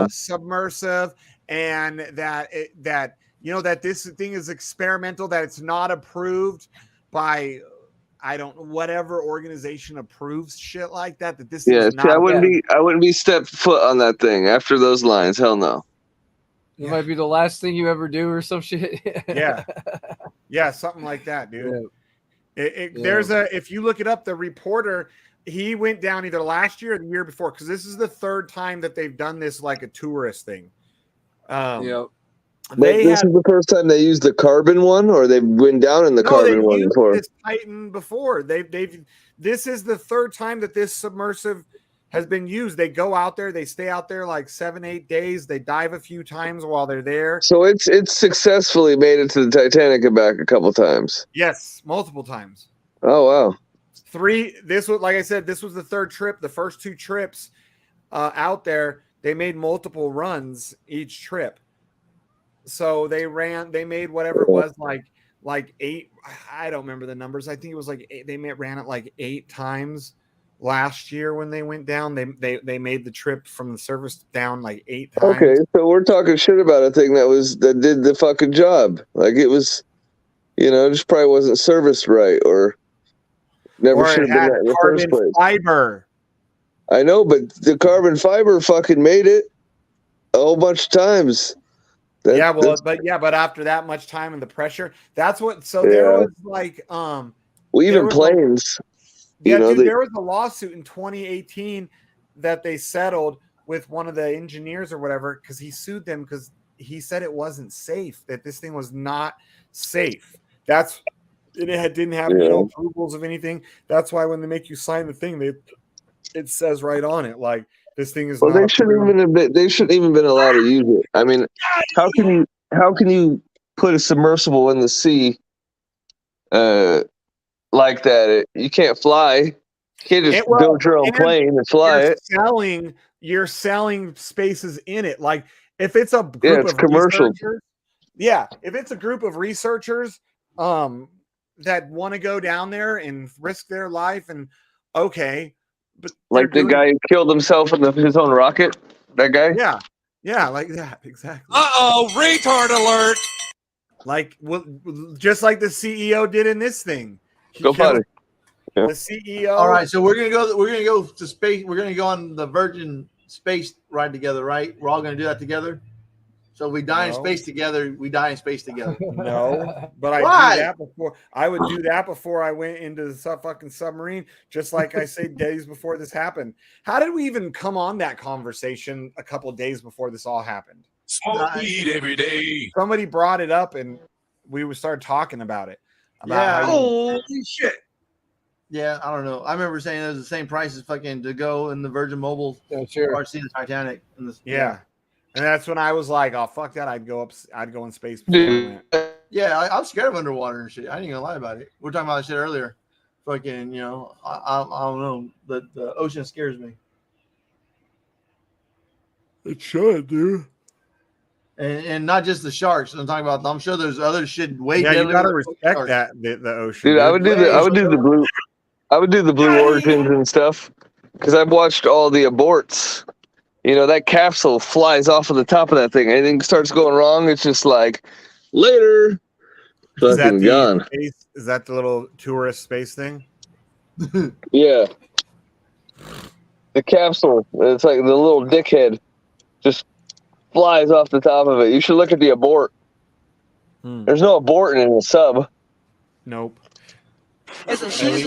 submersive, and that that this thing is experimental, that it's not approved by I don't whatever organization approves shit like that. That this Yeah, is see, not. I wouldn't be step foot on that thing after those lines. Hell no. It might be the last thing you ever do or some shit. Yeah, something like that, dude. Yeah. There's if you look it up, the reporter, he went down either last year or the year before, because this is the third time that they've done this like a tourist thing. This is the first time they used the carbon one, or they went down in the carbon one before. This Titan before. This is the third time that this submersive has been used. They go out there, they stay out there like 7-8 days, they dive a few times while they're there. So it's successfully made it to the Titanic and back a couple times. Yes, multiple times. Oh wow. This was, like I said, this was the third trip. The first 2 trips out there, they made multiple runs each trip. So they made whatever it was, like 8. I don't remember the numbers. I think it was like 8. They ran it like 8 times last year when they went down. They made the trip from the surface down like 8 times. Okay, so we're talking shit about a thing that did the fucking job. Like it was, just probably wasn't serviced right, or never should have been that in the first place. Fiber. I know, but the carbon fiber fucking made it a whole bunch of times. But after that much time and the pressure, that's what. So there was like, even planes. There was a lawsuit in 2018 that they settled with one of the engineers or whatever, because he sued them because he said it wasn't safe, that this thing was not safe. Didn't have approvals of anything. That's why when they make you sign the thing, it says right on it like this thing is. Well, they shouldn't even been allowed to use it. I mean, how can you put a submersible in the sea like that? You can't fly. You can't just build your own plane and fly it. You're selling spaces in it. Like if it's a group of commercial. Researchers, if it's a group of researchers that want to go down there and risk their life, and but like the guy who killed himself in his own rocket, that guy. Yeah, like that exactly. Retard alert! Like just like the CEO did in this thing. Go find it. The CEO. All right, so we're gonna go to space. We're gonna go on the Virgin space ride together, right? We're all gonna do that together. So we die in space together. We die in space together. No, but I do that before. I would do that before I went into the fucking submarine, just like I said days before this happened. How did we even come on that conversation a couple of days before this all happened? Smoke weed every day. Somebody brought it up, and we started talking about it. Holy shit. Yeah, I don't know. I remember saying it was the same price as fucking to go in the Virgin Mobile. Yeah, sure. Or see the Titanic. And that's when I was like, "Oh fuck that! I'd go in space." Before yeah, I'm scared of underwater and shit. I ain't gonna lie about it. We were talking about that shit earlier. Fucking, I don't know. The ocean scares me. It should, dude. And not just the sharks. I'm talking about. I'm sure there's other shit way. Yeah, you gotta respect that the ocean. Dude, I would do the blue. I would do the Blue Origins and stuff because I've watched all the aborts. That capsule flies off of the top of that thing. Anything starts going wrong, it's just like later. Is that gone. Is that the little tourist space thing? Yeah. The capsule. It's like the little dickhead just flies off the top of it. You should look at the abort. There's no aborting in the sub. Nope. Especially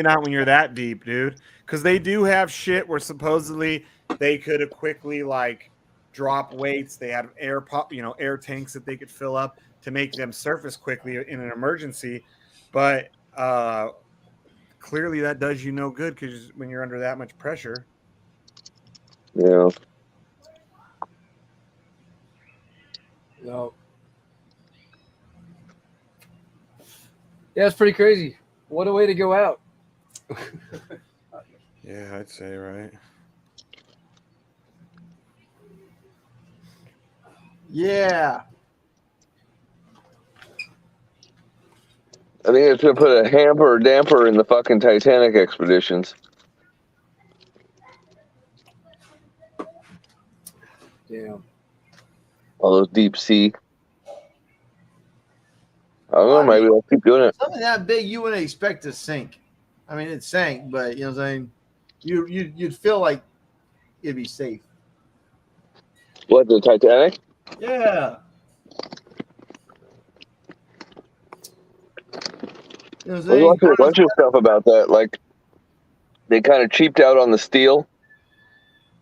not when you're that deep, dude. Because they do have shit where supposedly they could have quickly drop weights. They had air tanks that they could fill up to make them surface quickly in an emergency. But clearly that does you no good because when you're under that much pressure. Yeah. No. Yeah, it's pretty crazy. What a way to go out. Yeah, I'd say, right? Yeah. I think it's going to put a hamper or damper in the fucking Titanic expeditions. Damn. All those deep sea. I don't know. Maybe I'll keep doing it. Something that big, you wouldn't expect to sink. I mean, it sank, but you know what I'm saying? You'd feel like it'd be safe. What, the Titanic? Yeah. You know what I'm I was saying? watching a bunch of stuff about that. Like, they kind of cheaped out on the steel,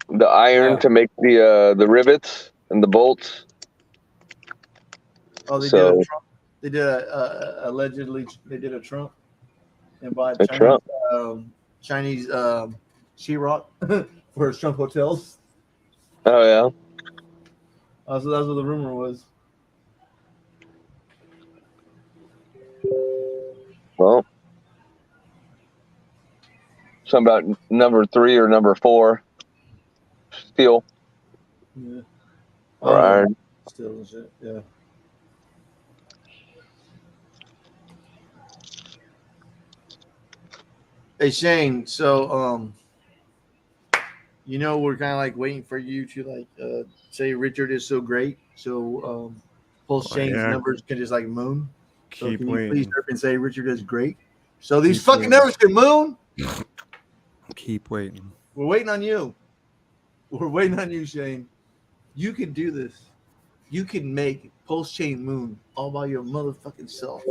the iron to make the rivets and the bolts. Oh, they did So, a Trump. They did allegedly they did a Trump and bought a Chinese Trump. Chinese sheetrock for his Trump hotels. Oh yeah. So that's what the rumor was. Well, something about number 3 or number 4 steel or iron. Still and shit. Yeah. Hey Shane, so you know we're kind of like waiting for you to like say Richard is so great, so Pulse Shane's numbers can just like moon. So Keep can you waiting. please hurry and say Richard is great? So these Keep fucking waiting. numbers can moon. Keep waiting. We're waiting on you. We're waiting on you, Shane. You can do this. You can make Pulse Chain Moon all by your motherfucking self.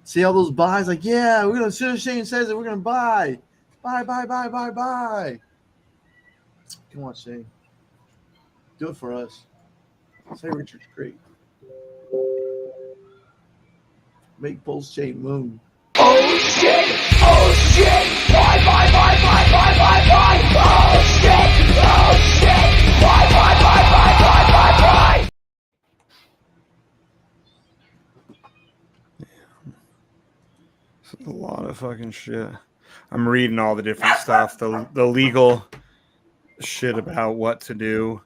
See all those buys? Like, yeah, we're gonna. As soon as Shane says it, we're gonna buy. Buy. Come on, Shane. Do it for us. Say Richard's great. Make Pulse Chain Moon. Oh shit! Buy! Oh shit! Buy! A lot of fucking shit. I'm reading all the different stuff, the legal shit about what to do.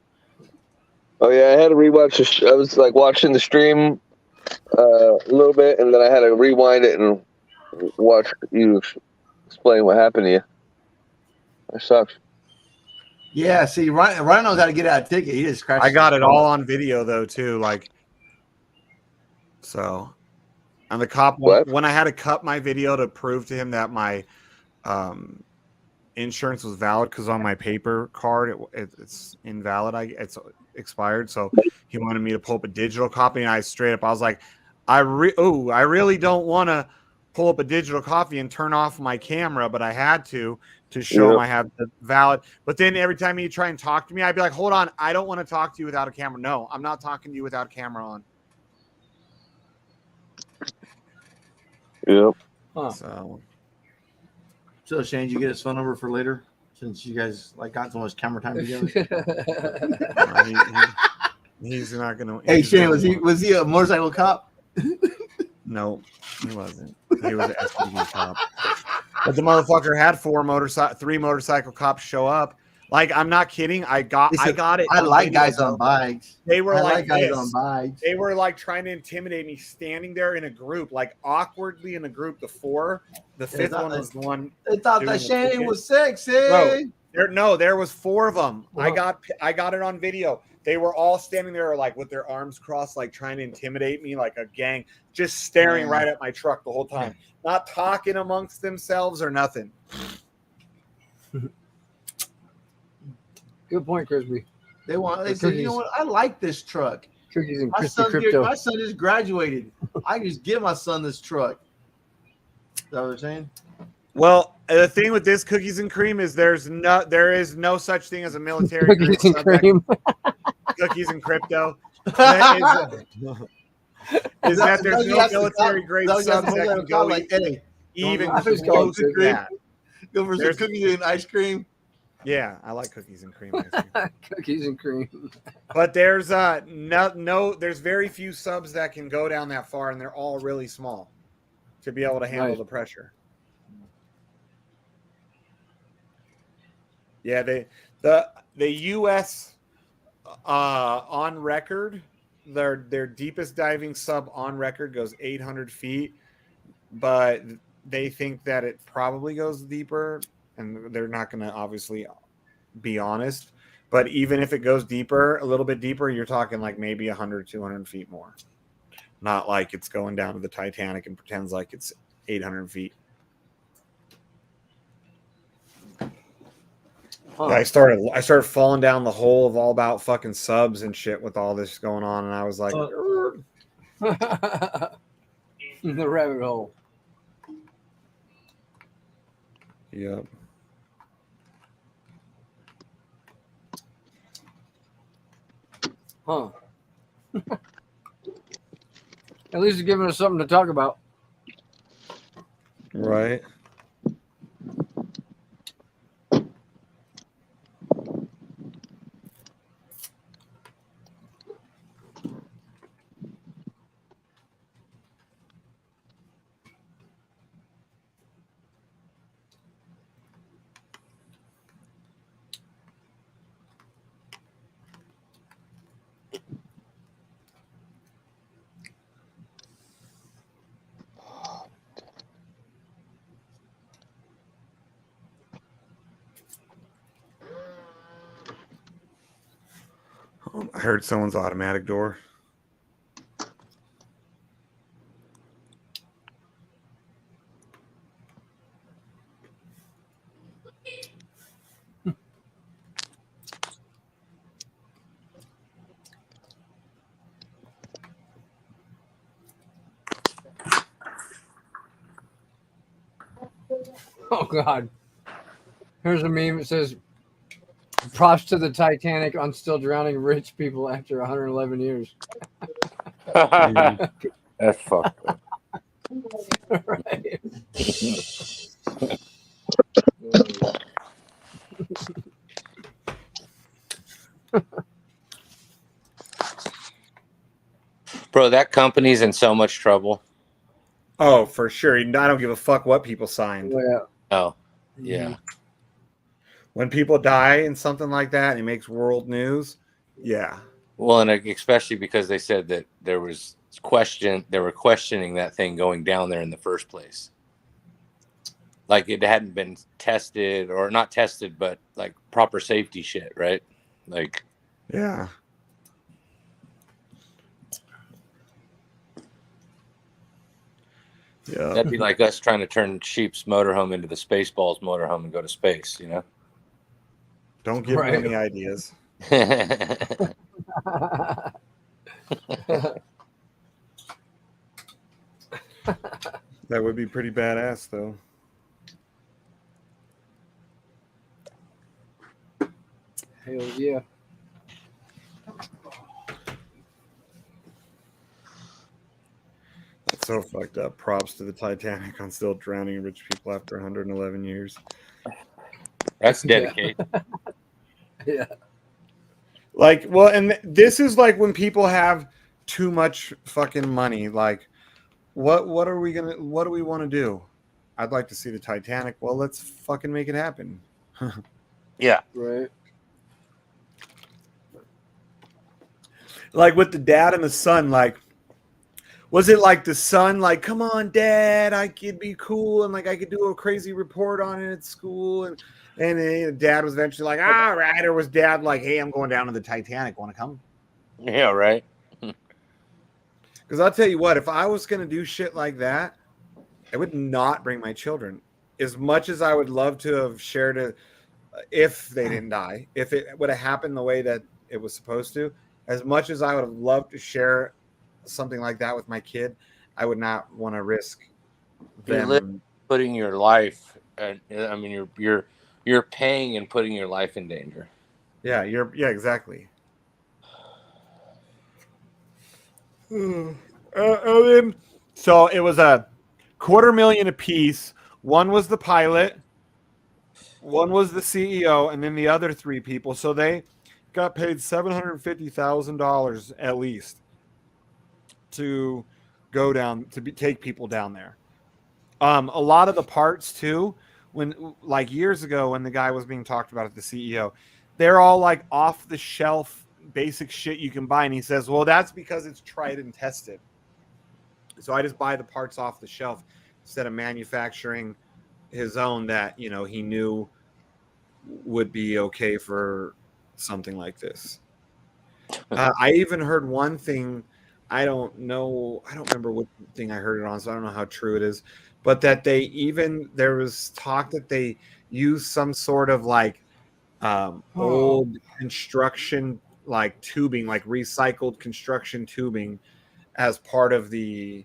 Oh yeah, I had to rewatch. I was like watching the stream a little bit, and then I had to rewind it and watch you explain what happened to you. That sucks. Yeah, see, Ryan knows how to get out a ticket. He just crashed. I got it all on video though too, like so. And the cop, when I had to cut my video to prove to him that my insurance was valid, because on my paper card it's invalid, it's expired. So he wanted me to pull up a digital copy, and I was like, I really don't want to pull up a digital copy and turn off my camera, but I had to show him I have the valid. But then every time he'd try and talk to me, I'd be like, hold on, I don't want to talk to you without a camera. No, I'm not talking to you without a camera on. Yep. Huh. So Shane, did you get his phone number for later? Since you guys like got so much camera time together. He's not gonna. Hey Shane, was he a motorcycle cop? No, he wasn't. He was an SUV cop. But the motherfucker had 3 motorcycle cops show up. Like, I'm not kidding. I got it. I like guys on bikes. They were like guys this. on bikes. They were like trying to intimidate me, standing there in a group, like awkwardly in a group. The 5th one was the one. They thought that Shane was sexy. Bro, there was 4 of them. Uh-huh. I got it on video. They were all standing there like with their arms crossed, like trying to intimidate me, like a gang, just staring right at my truck the whole time, not talking amongst themselves or nothing. Good point, Crispy. They said, you know what? I like this truck. Cookies and Crispy Crypto. My son just graduated. I can just give my son this truck. Is that what they're saying? Well, the thing with this Cookies and Cream is there is no such thing as a military Cookies and Cream. Cookies and Crypto. Is that there's no military grade subs that can go even close to that. Go for some cookies and ice cream. Yeah, I like cookies and cream. Cookies and cream. But there's there's very few subs that can go down that far, and they're all really small to be able to handle the pressure. Yeah, the U.S. On record, their deepest diving sub on record goes 800 feet, but they think that it probably goes deeper. And they're not going to obviously be honest. But even if it goes deeper, a little bit deeper, you're talking like maybe 100, 200 feet more. not like it's going down to the Titanic and pretends like it's 800 feet. Huh. Yeah, I started falling down the hole of all about fucking subs and shit with all this going on, and I was like, the rabbit hole. yep. Huh. At least it's giving us something to talk about. Right. I heard someone's automatic door. Oh God. Here's a meme that says, "Props to the Titanic on still drowning rich people after 111 years." That's fucked up. Right. Bro, that company's in so much trouble. Oh, for sure. I don't give a fuck what people signed. Yeah. Oh, yeah. When people die in something like that and it makes world news, yeah. Well, and especially because they said that they were questioning that thing going down there in the first place. Like it hadn't been tested, or not tested, but like proper safety shit, right? Like, yeah. Yeah. That'd be like us trying to turn Sheep's motorhome into the Spaceballs motorhome and go to space, you know? Don't give me any ideas. That would be pretty badass, though. Hell yeah. That's so fucked up. Props to the Titanic on still drowning rich people after 111 years. That's dedication. Yeah. Like, well, and this is like when people have too much fucking money. Like, what do we want to do? I'd like to see the Titanic. Well, let's fucking make it happen. Yeah. Right. Like with the dad and the son, like, was it like the son, like, come on, dad, I could be cool, and like I could do a crazy report on it at school, and the dad was eventually like, all right, or was dad like, hey, I'm going down to the Titanic, want to come? Yeah, right. Because I'll tell you what, if I was gonna do shit like that, I would not bring my children. As much as I would love to have shared it, if they didn't die, if it would have happened the way that it was supposed to, as much as I would have loved to share something like that with my kid, I would not want to risk them putting your life. I mean, you're paying and putting your life in danger. Yeah, exactly. So it was a $250,000 a piece. One was the pilot, one was the CEO, and then the other three people. So they got paid $750,000 at least to go down take people down there. A lot of the parts too, when like years ago when the guy was being talked about at the CEO, they're all like off the shelf basic shit you can buy, and he says, well, that's because it's tried and tested. So I just buy the parts off the shelf instead of manufacturing his own that, you know, he knew would be okay for something like this. I even heard one thing. I don't know. I don't remember what thing I heard it on, so I don't know how true it is. But that there was talk that they used some sort of like old construction like tubing, like recycled construction tubing, as part of the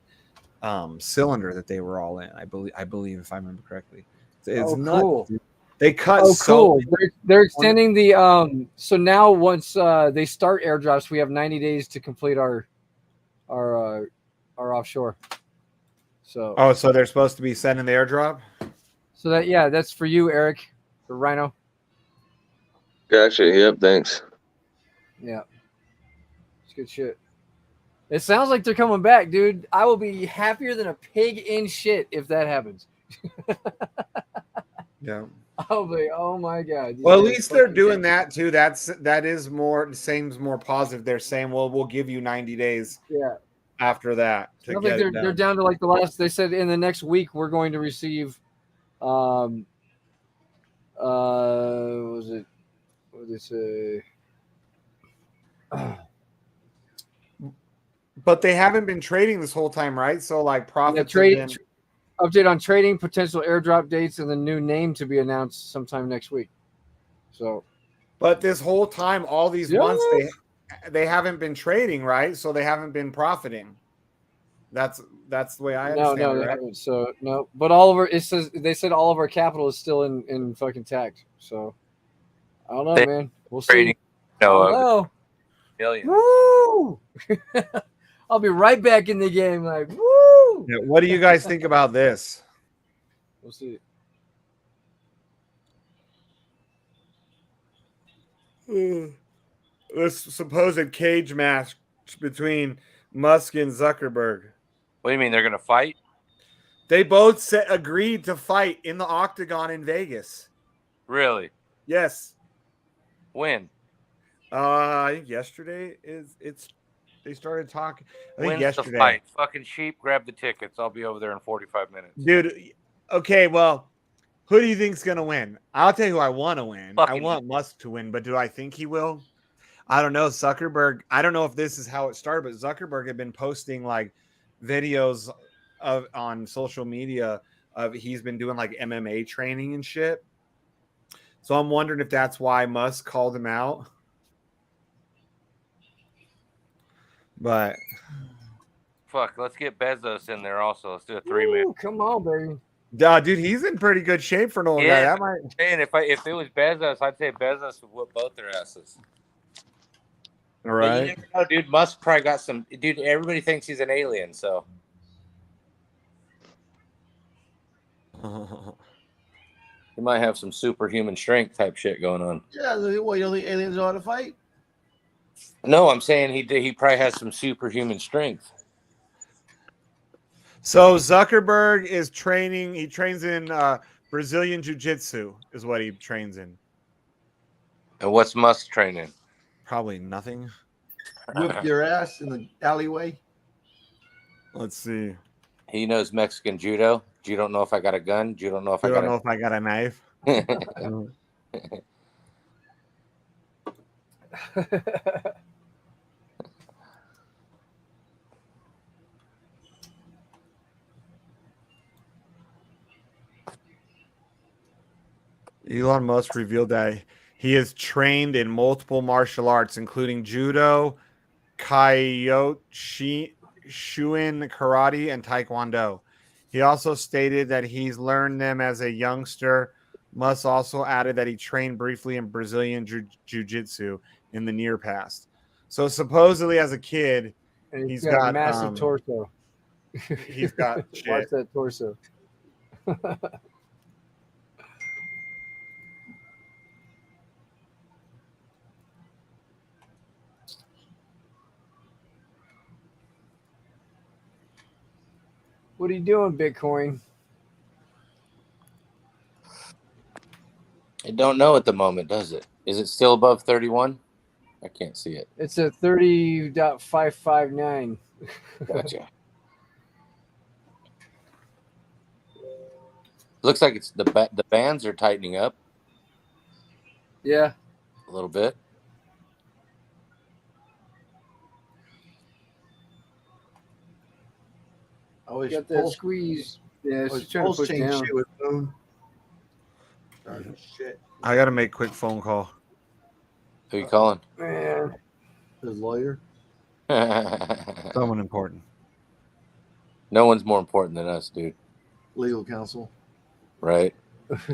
cylinder that they were all in. I believe if I remember correctly. It's nuts. Cool. Dude. They cut cool. They're extending the so now once they start airdrops, we have 90 days to complete our offshore. So so they're supposed to be sending the airdrop? So that's for you, Eric, for Rhino. Gotcha. Yep. Thanks. Yeah. It's good shit. It sounds like they're coming back, dude. I will be happier than a pig in shit if that happens. Yeah. I'll be, oh my god. Well, at least they're doing that too. Seems more positive. They're saying, well, we'll give you 90 days. Yeah. After that, I think they're down to like the last. They said in the next week we're going to receive. What was it? What did they say? But they haven't been trading this whole time, right? So like profits. Update on trading, potential airdrop dates, and the new name to be announced sometime next week. So, but this whole time, all these months, they haven't been trading, right? So they haven't been profiting. That's the way I understand it, they right? haven't. So no, but all of our they said all of our capital is still in fucking tax. So I don't know, man. We'll see. No, million. Woo! I'll be right back in the game. Like, woo! Yeah, what do you guys think about this? We'll see. This supposed cage match between Musk and Zuckerberg. What do you mean they're going to fight? They both agreed to fight in the octagon in Vegas. Really? Yes. When? I think yesterday they started talking. I think When's yesterday. The fight? Fucking sheep, grab the tickets. I'll be over there in 45 minutes. Dude, okay, well, who do you think's going to win? I'll tell you who I want to win. I want Musk to win, but do I think he will? I don't know. Zuckerberg, I don't know if this is how it started, but Zuckerberg had been posting like videos on social media of he's been doing like MMA training and shit. So I'm wondering if that's why Musk called him out. But fuck, let's get Bezos in there also. Let's do a 3-man. Come on, baby. Dude, he's in pretty good shape for an old guy. That might. And if it was Bezos, I'd say Bezos would whoop both their asses. All right. You never know, dude. Musk probably got some. Dude, everybody thinks he's an alien, so. He might have some superhuman strength type shit going on. Yeah, what, you don't think aliens know how to fight? No, I'm saying he probably has some superhuman strength. So Zuckerberg is training. He trains in Brazilian Jiu-Jitsu is what he trains in. And what's Musk training? Probably nothing. Whip your ass in the alleyway. Let's see. He knows Mexican judo. You don't know if I got a gun. You don't know if I got a knife. Elon Musk revealed that he is trained in multiple martial arts, including judo, Kyokushin, karate, and taekwondo. He also stated that he's learned them as a youngster. Musk also added that he trained briefly in Brazilian jiu-jitsu in the near past. So supposedly as a kid, he's got a massive torso. He's got shit. Watch that torso. What are you doing, Bitcoin? I don't know at the moment, does it? Is it still above 31? I can't see it. It's at 30.559. Gotcha. Looks like it's the bands are tightening up. Yeah. A little bit. I wish Got that squeeze. Yeah, I wish she's trying to pulse push chain down. shit with boom. Oh, shit. I got to make a quick phone call. Who you calling? Man, His lawyer. Someone important. No one's more important than us, dude. Legal counsel. Right?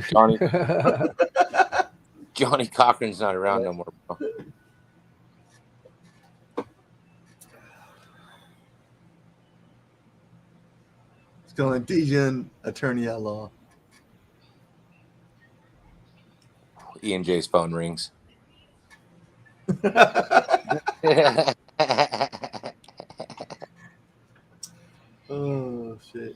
Johnny Cochran's not around no more, bro. It's going Degen, attorney at law. E&J's phone rings. Oh shit.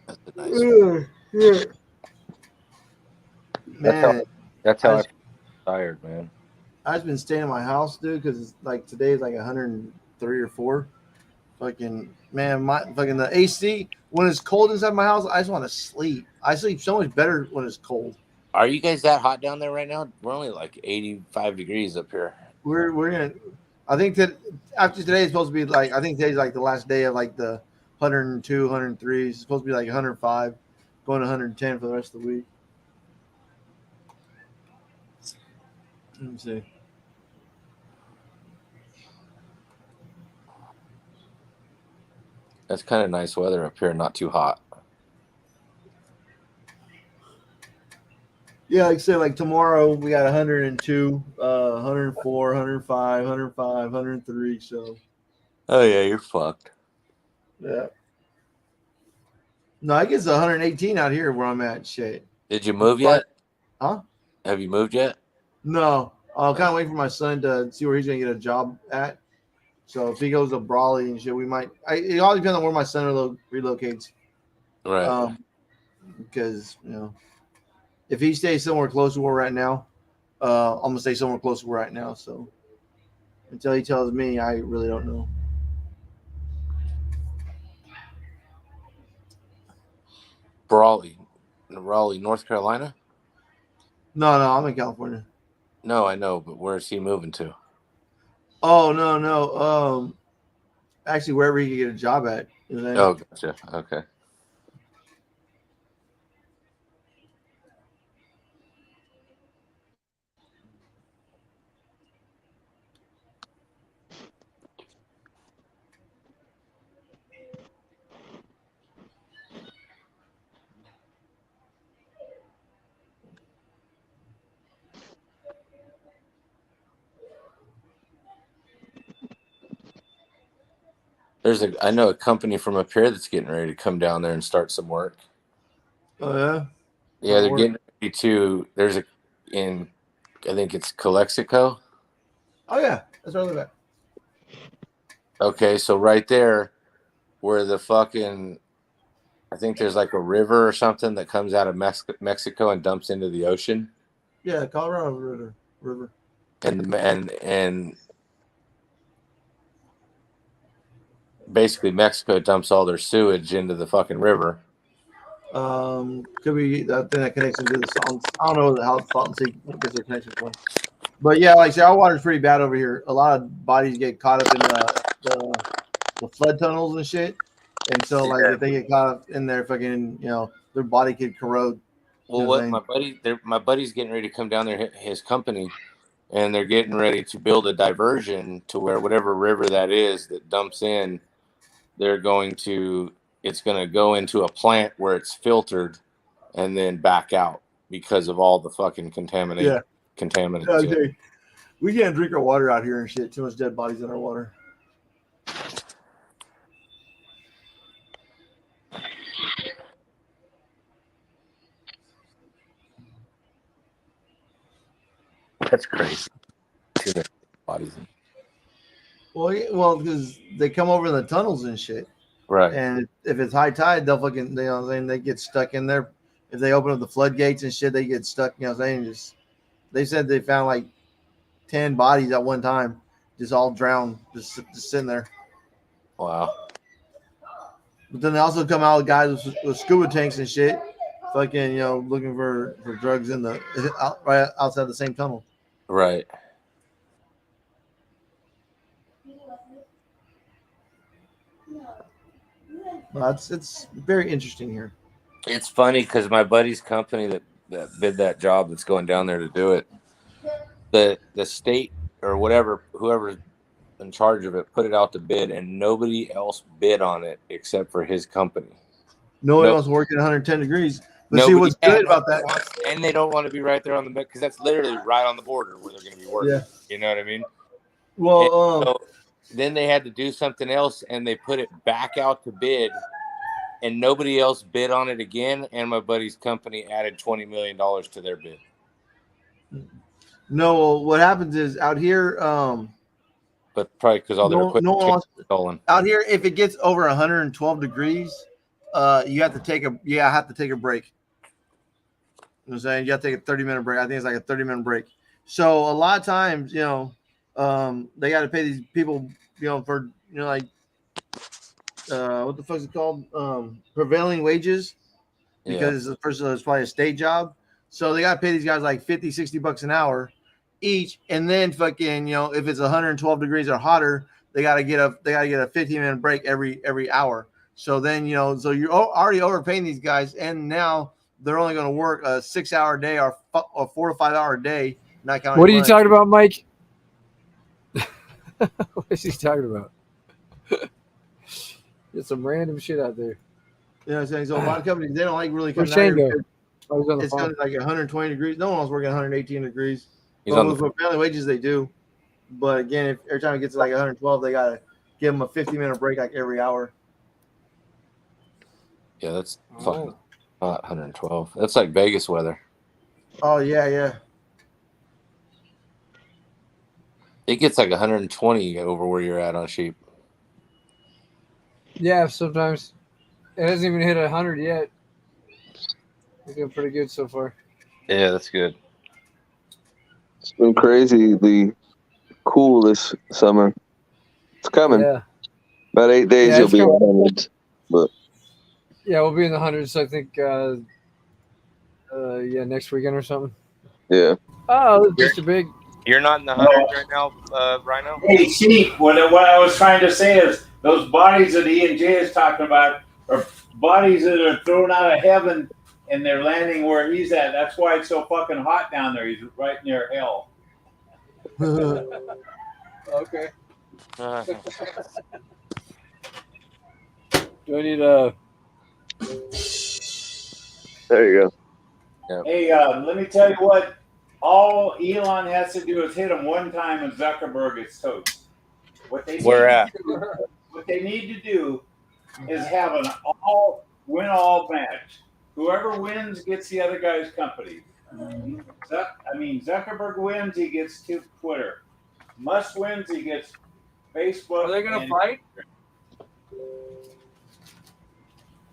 That's a nice one. Man, That's how I feel tired, man. I've been staying in my house, dude, because like today is like 103 or 4. Fucking man, my fucking the AC when it's cold inside my house, I just want to sleep. I sleep so much better when it's cold. Are you guys that hot down there right now? We're only like 85 degrees up here. We're gonna. I think that after today is supposed to be like. I think today's like the last day of like the 102, 103. It's supposed to be like 105, going to 110 for the rest of the week. Let me see. That's kind of nice weather up here, not too hot. Yeah, like say like tomorrow we got 102, 104, 105, 105, 103. So. Oh yeah, you're fucked. Yeah. No, I guess 118 out here where I'm at. Shit. Did you move yet? Huh? Have you moved yet? No. I'm kind of waiting for my son to see where he's gonna get a job at. So if he goes to Brawley and shit, we might. It all depends on where my son relocates. Right. Because if he stays somewhere close to where we're at now, I'm gonna stay somewhere close to where we're at now. So until he tells me, I really don't know. Raleigh, North Carolina? No, I'm in California. No, I know, but where is he moving to? Oh no. Actually, wherever he can get a job at. Oh, gotcha. Okay. I know a company from up here that's getting ready to come down there and start some work. Oh yeah. Yeah, they're getting ready to. I think it's Calexico. Oh yeah, that's where I live at. Okay, so right there, where the fucking, I think there's like a river or something that comes out of Mexico and dumps into the ocean. Yeah, Colorado River. And basically Mexico dumps all their sewage into the fucking river. Could be that thing that connects into the salt. I don't know how Salt and Sea gets their connection point. But yeah, like I say, our water's pretty bad over here. A lot of bodies get caught up in the flood tunnels and shit. And so like if they get caught up in there, fucking their body could corrode. Well, what my buddy's getting ready to come down there, his company, and they're getting ready to build a diversion to where whatever river that is that dumps in, it's going to go into a plant where it's filtered and then back out because of all the fucking contaminants. Okay. We can't drink our water out here and shit. Too much dead bodies in our water. That's crazy. Too many bodies. Well, because they come over in the tunnels and shit. Right. And if it's high tide, they'll fucking, they get stuck in there. If they open up the floodgates and shit, they get stuck. They said they found like 10 bodies at one time, just all drowned, just sitting there. Wow. But then they also come out with guys with scuba tanks and shit, fucking, looking for drugs in the right outside the same tunnel. Right. It's very interesting here. It's funny because my buddy's company that bid that job that's going down there to do it, the state or whatever, whoever's in charge of it, put it out to bid, and nobody else bid on it except for his company. Nobody wants to work at 110 degrees. But see Nobody- what's yeah, good about nobody that. wants- and they don't want to be right there on the because that's literally right on the border where they're going to be working. Yeah. You know what I mean? Well, so then they had to do something else, and they put it back out to bid, and nobody else bid on it again. And my buddy's company added $20 million to their bid. No, what happens is out here, but probably because all their equipment wants stolen. Out here, if it gets over 112 degrees, you have to take a break. You know what I'm saying? You have to take a 30-minute break. I think it's like a 30-minute break. So a lot of times, they got to pay these people, for like what the fuck is it called? Prevailing wages, because the person is probably a state job. So they got to pay these guys like $50-$60 an hour each, and then fucking, if it's 112 degrees or hotter, they got to get a 15-minute break every hour. So then, so you're already overpaying these guys, and now they're only going to work a 6-hour day or 4 to 5 hour day. Not counting. What are you talking about, Mike? What is he talking about? There's some random shit out there. You know what I'm saying? So a lot of companies, they don't like really coming Where's out Shane here. go? It's going to like 120 degrees. No one was working 118 degrees. He's But on with family wages, they do. But again, if every time it gets to like 112, they got to give them a 50-minute break like every hour. Yeah, that's fucking hot, 112. That's like Vegas weather. Oh, yeah. It gets like 120 over where you're at on sheep. Yeah, sometimes. It hasn't even hit 100 yet. We're doing pretty good so far. Yeah, that's good. It's been crazily cool this summer. It's coming. Yeah. About 8 days, you'll be in the hundreds. But yeah, we'll be in the hundreds. I think. Next weekend or something. Yeah. Oh, Mr. Big. You're not in the hundreds right now, Rhino? Hey, Sheep, what I was trying to say is those bodies that E&J is talking about are bodies that are thrown out of heaven and they're landing where he's at. That's why it's so fucking hot down there. He's right near hell. Okay. Do I need there you go. Yep. Hey, let me tell you what. All Elon has to do is hit him one time and Zuckerberg is toast. What they need to do is have an all-win-all match. Whoever wins gets the other guy's company. Zuckerberg wins, he gets Twitter. Musk wins, he gets Facebook. Are they going to fight?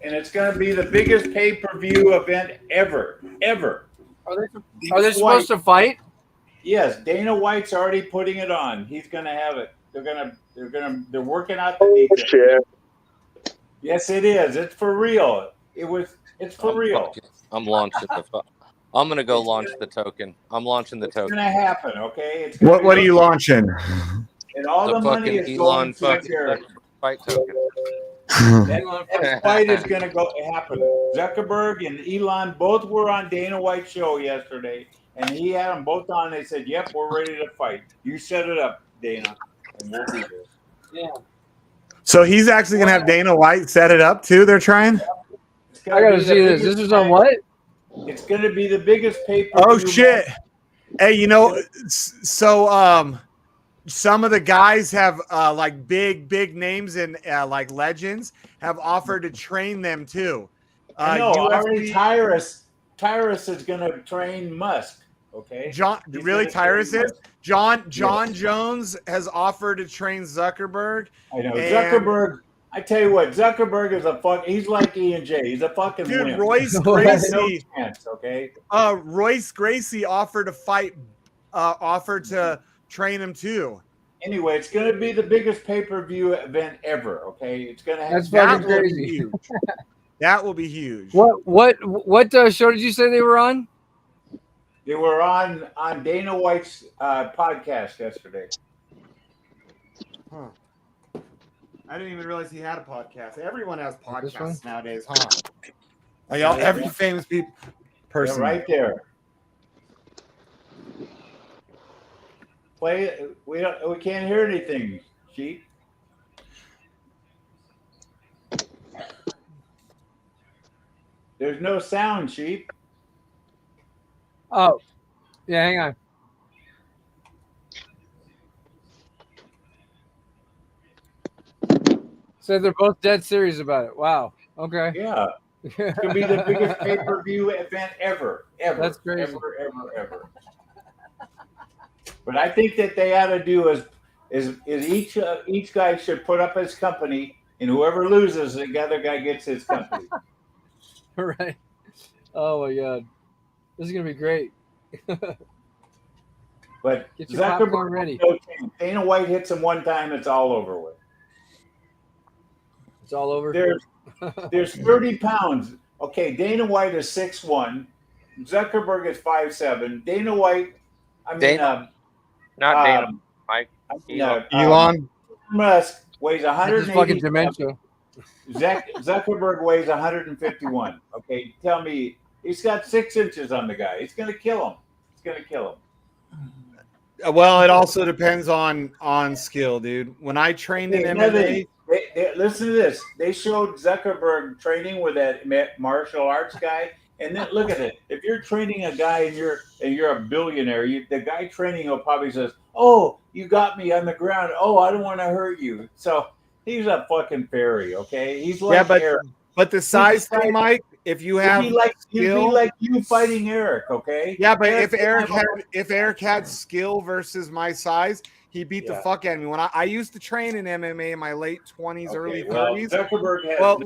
And it's going to be the biggest pay-per-view event ever. Are they supposed to fight? Yes, Dana White's already putting it on. He's going to have it. They're working out the details. Share. Yes, it is. It's for real. It's for real. I'm launching I'm going to go launch the token. I'm launching the token. It's going to happen, okay? What are you launching? And all the money is going to there. Fight token. That fight is going to happen. Zuckerberg and Elon both were on Dana White's show yesterday, and he had them both on. They said, "Yep, we're ready to fight. You set it up, Dana, and we'll be there." Yeah. So he's actually going to have Dana White set it up too. They're trying. I got to see this. This is on what? It's going to be the biggest pay-per-view. Oh shit! Hey, so some of the guys have like big names and like legends have offered to train them too. I know. Already Tyrus is going to train Musk. Okay. Tyrus is? John Jones has offered to train Zuckerberg. I know. Zuckerberg. I tell you what, Zuckerberg is he's like E&J. He's a fucking dude. wimp. Royce Gracie. No chance, okay. Royce Gracie offered to fight. Offered to train him too. Anyway, it's going to be the biggest pay-per-view event ever. Okay, it's going to have That's That fucking will be crazy. huge. That will be huge. What show did you say they were on? They were on Dana White's podcast yesterday. Huh. I didn't even realize he had a podcast. Everyone has This one? podcasts nowadays, huh? Like, every famous person. Yeah, right there. Play it. We can't hear anything, Sheep. There's no sound, Sheep. Oh, yeah. Hang on. Said they're both dead serious about it. Wow. Okay. Yeah. It's gonna be the biggest pay-per-view event ever. That's crazy. Ever. But I think that they ought to do is each guy should put up his company, and whoever loses, the other guy gets his company. Right. Oh my god, this is gonna be great. But Get your popcorn ready. Dana White hits him one time, it's all over with. It's all over. There's 30 pounds. Okay, Dana White is 6'1". Zuckerberg is 5'7". Dana White, not Dana, Mike. Elon Musk weighs 180. This is fucking dementia. Zuckerberg weighs 151. Okay, tell me, he's got 6 inches on the guy. He's gonna kill him. Well, it also depends on skill, dude. When I trained in MMA, listen to this. They showed Zuckerberg training with that martial arts guy, and then look at it. If you're training a guy and you're a billionaire, the guy training will probably says, "Oh, you got me on the ground. Oh, I don't want to hurt you." So he's a fucking fairy, okay? He's like Eric. But the size thing, Mike. If you have he'd skill, be like you fighting Eric, okay? Yeah, but if Eric had skill versus my size, he beat the fuck out of me. When I used to train in MMA in my late 20s, early 30s. Zuckerberg has. Well,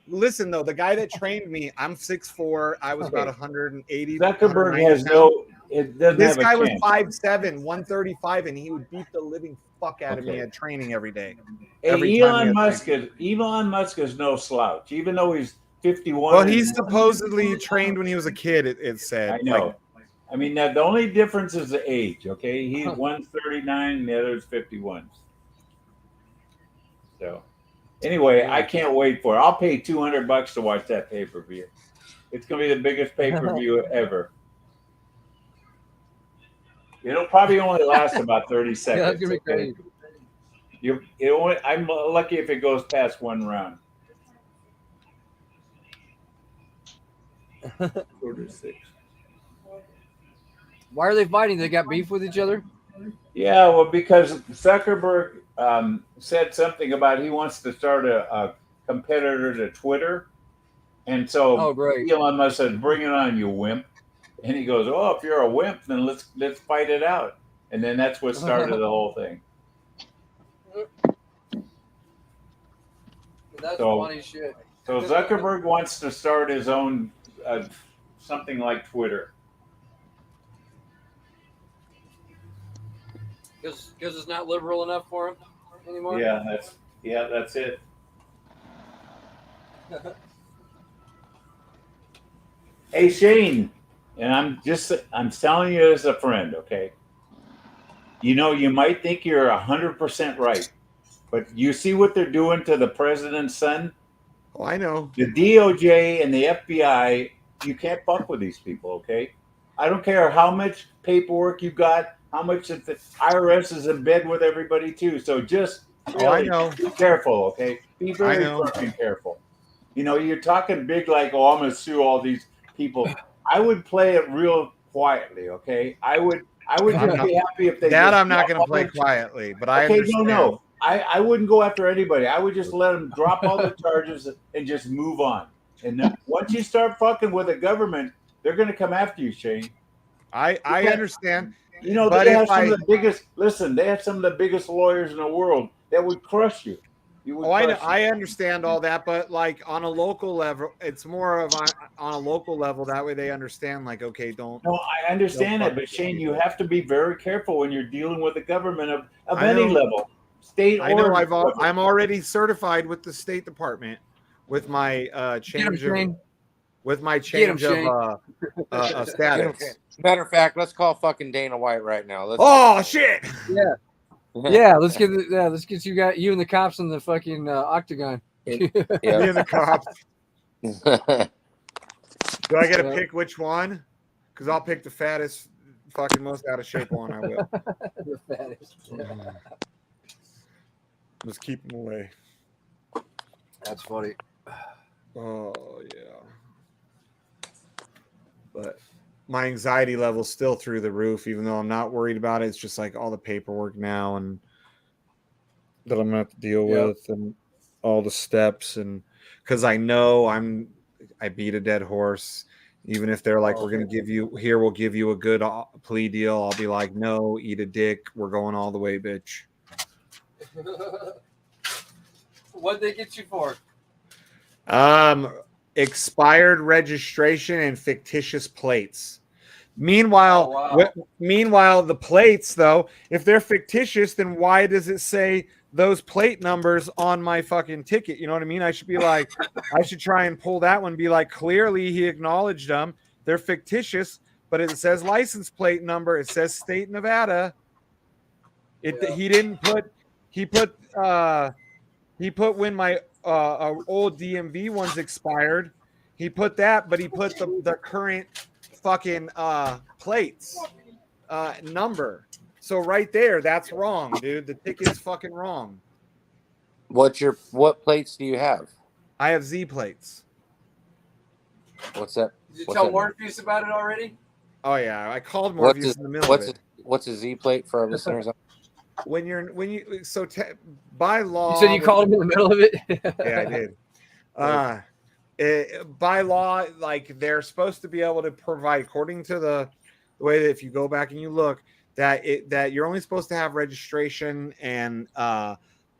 listen though, the guy that trained me, I'm 6'4", I was about 180. Zuckerberg has no. It doesn't This have guy a was chance. 5'7", 135, and he would beat the living fuck out of me at training every day. Hey, Elon Musk is no slouch, even though he's 51. Well, he's supposedly trained when he was a kid. It said. I know. I mean, the only difference is the age. Okay, he's 139, and the other is 51. So, anyway, I can't wait for it. I'll pay $200 to watch that pay-per-view. It's gonna be the biggest pay-per-view ever. It'll probably only last about 30 seconds. Yeah, that's gonna be great. I'm lucky if it goes past one round. 4-6. Why are they fighting? They got beef with each other? Yeah, well, because Zuckerberg said something about he wants to start a competitor to Twitter, and so Elon Musk said, "Bring it on, you wimp." And he goes, "Oh, if you're a wimp, then let's fight it out." And then that's what started the whole thing. That's funny shit. So Zuckerberg wants to start his own something like Twitter. Because it's not liberal enough for him anymore? Yeah, that's it. Hey, Shane, and I'm telling you as a friend, okay? You know, you might think you're 100% right, but you see what they're doing to the president's son? Oh, I know. The DOJ and the FBI, you can't fuck with these people, okay? I don't care how much paperwork you got, how much the IRS is in bed with everybody too. So just I know. Be careful, okay? Be very fucking careful. You know, you're talking big like, oh, I'm going to sue all these people. I would play it real quietly, okay? I would just be happy if they. That I'm not going to play quietly, but I understand. No. I wouldn't go after anybody. I would just let them drop all the charges and just move on. And then once you start fucking with the government, they're going to come after you, Shane. I understand. You know, they have some of the biggest. Listen, they have some of the biggest lawyers in the world that would crush you. You would Oh, I know, crush it. I understand all that, but like on a local level, it's more of on a local level. That way they understand, like, okay, don't. No, I understand fuck that, but with Shane, people. you have to be very careful when you're dealing with the government of I any know. level, state I know. or I'm already certified with the State Department with my Get him, change of Shane. with my Get him, change of Get him. status. Matter of fact, let's call fucking Dana White right now. Let's. Oh shit! Yeah. Yeah, let's get you and the cops in the fucking octagon. Me and the cops. Do I get to Yeah. pick which one? Because I'll pick the fattest, fucking most out of shape one. I will. The fattest. Just keep them away. That's funny. Oh yeah. But my anxiety level's still through the roof, even though I'm not worried about it. It's just like all the paperwork now and that I'm gonna have to deal with, and all the steps, and because I know I beat a dead horse. Even if they're like, we're gonna give you here, we'll give you a good plea deal. I'll be like, no, eat a dick. We're going all the way, bitch. What'd they get you for? Expired registration and fictitious plates. Meanwhile, meanwhile, the plates, though, if they're fictitious, then why does it say those plate numbers on my fucking ticket? You know what I mean? I should be like, I should try and pull that one, be like, clearly he acknowledged them. They're fictitious, but it says license plate number. It says state Nevada. He didn't put, he put when my old DMV ones expired. He put that, but he put the current fucking plates number. So right there, that's wrong, dude. The ticket's fucking wrong. What plates do you have? I have Z plates. What's that? Did you tell Morpheus about it already? Oh yeah, I called Morpheus in the middle of it. What's a Z plate for our listeners? By law, you said you called him in the middle of it. Yeah, I did. By law, like they're supposed to be able to provide, according to the way that if you go back and you look, that you're only supposed to have registration and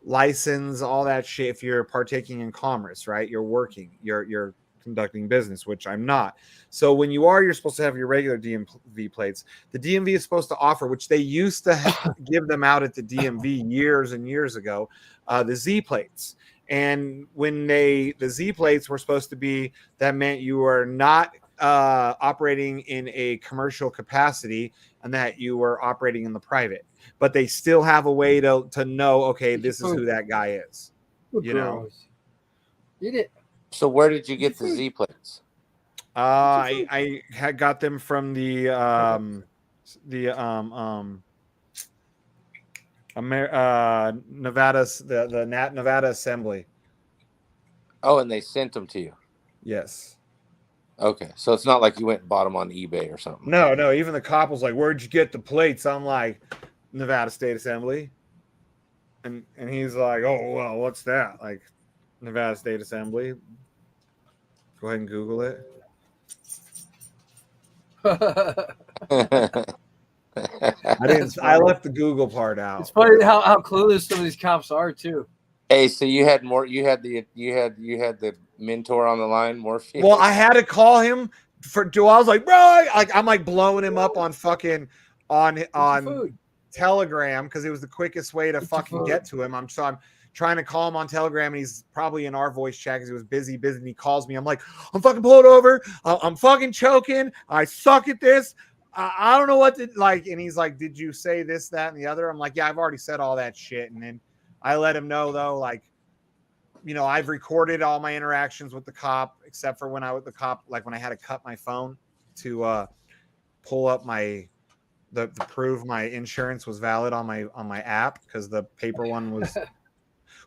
license, all that shit if you're partaking in commerce, right? You're working, you're conducting business, which I'm not. So when you're supposed to have your regular DMV plates. The DMV is supposed to offer, which they used to give them out at the DMV years and years ago, the Z plates. And when the Z plates were supposed to be, that meant you were not operating in a commercial capacity and that you were operating in the private. But they still have a way to know, okay, this is who that guy is. You know? Eat it. So where did you get the Z plates? I had got them from the Nevada's the Nevada Assembly. Oh, and they sent them to you. Yes. Okay, so it's not like you went and bought them on eBay or something. No. Even the cop was like, "Where'd you get the plates?" I'm like, "Nevada State Assembly," and he's like, "Oh well, what's that?" Like, Nevada State Assembly. Go ahead and Google it. I left the Google part out. It's funny how clueless some of these cops are too. Hey, so you had the mentor on the line, Morpheus? Well, I had to call him I was like, bro, I'm like blowing him up on fucking on Telegram because it was the quickest way to fucking get to him. I'm trying to call him on Telegram, and he's probably in our voice chat because he was busy, and he calls me. I'm like, I'm fucking pulled over. I'm fucking choking. I suck at this. I don't know what to like. And he's like, did you say this, that, and the other? I'm like, yeah, I've already said all that shit. And then I let him know, though, like, you know, I've recorded all my interactions with the cop, except for when I had to cut my phone to pull up to prove my insurance was valid on my app, because the paper one was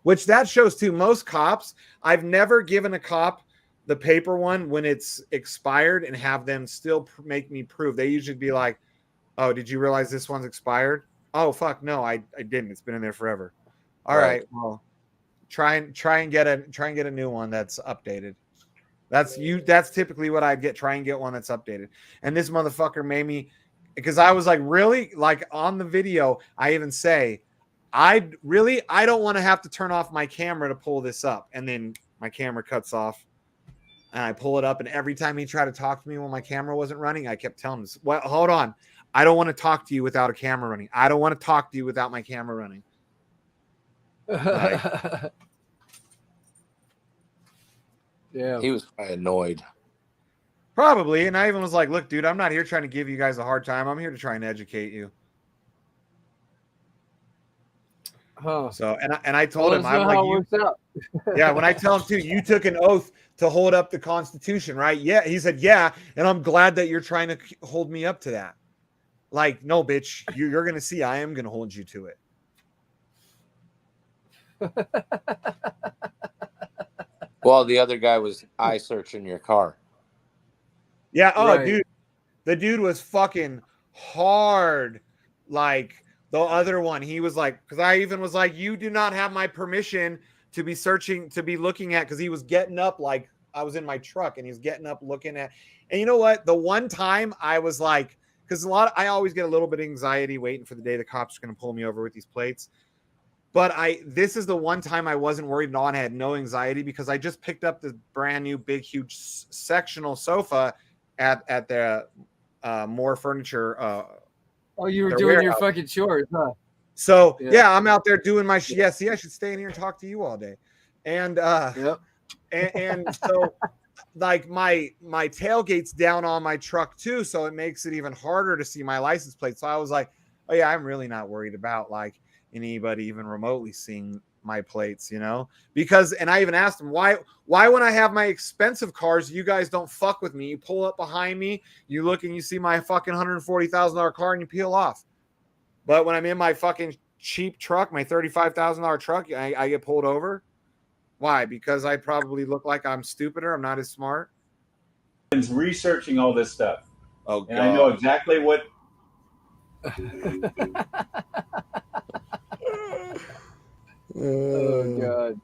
which that shows too. Most cops, I've never given a cop the paper one when it's expired and have them still make me prove. They usually be like, oh, did you realize this one's expired? Oh, fuck, no, I didn't. It's been in there forever. All right, well, try and get a new one that's updated. That's typically what I'd get. Try and get one that's updated. And this motherfucker made me, because I was like, really? Like on the video, I even say, I don't want to have to turn off my camera to pull this up, and then my camera cuts off, and I pull it up, and every time he tried to talk to me when my camera wasn't running, I kept telling him, "Well, hold on, I don't want to talk to you without a camera running. I don't want to talk to you without my camera running." Like, yeah, he was probably annoyed. Probably, and I even was like, "Look, dude, I'm not here trying to give you guys a hard time. I'm here to try and educate you." Huh. So, and I told him, I'm how like, it works out. yeah, when I tell him too, you took an oath to hold up the Constitution, right? Yeah, he said, yeah, and I'm glad that you're trying to hold me up to that. Like, no, bitch, you're gonna see, I am gonna hold you to it. Well, the other guy was eye searching your car. Yeah. Oh, Right. dude, the dude was fucking hard. Like the other one, he was like, because I even was like, you do not have my permission to be searching, to be looking at, because he was getting up like I was in my truck and he's getting up looking at. And you know what? The one time I was like, because I always get a little bit of anxiety waiting for the day the cops are going to pull me over with these plates. But this is the one time I wasn't worried at all and I had no anxiety because I just picked up this brand new big huge sectional sofa at the More Furniture. Oh, you were doing your fucking chores, huh? So yeah, I'm out there doing my see, I should stay in here and talk to you all day. And and so like my tailgate's down on my truck too, so it makes it even harder to see my license plate. So I was like, oh yeah, I'm really not worried about like anybody even remotely seeing my plates, you know? Because, and I even asked him, why when I have my expensive cars, you guys don't fuck with me? You pull up behind me, you look and you see my fucking $140,000 car and you peel off. But when I'm in my fucking cheap truck, my $35,000 truck, I get pulled over. Why? Because I probably look like I'm stupider. I'm not as smart. Researching all this stuff. Oh, and I know exactly what. Oh God.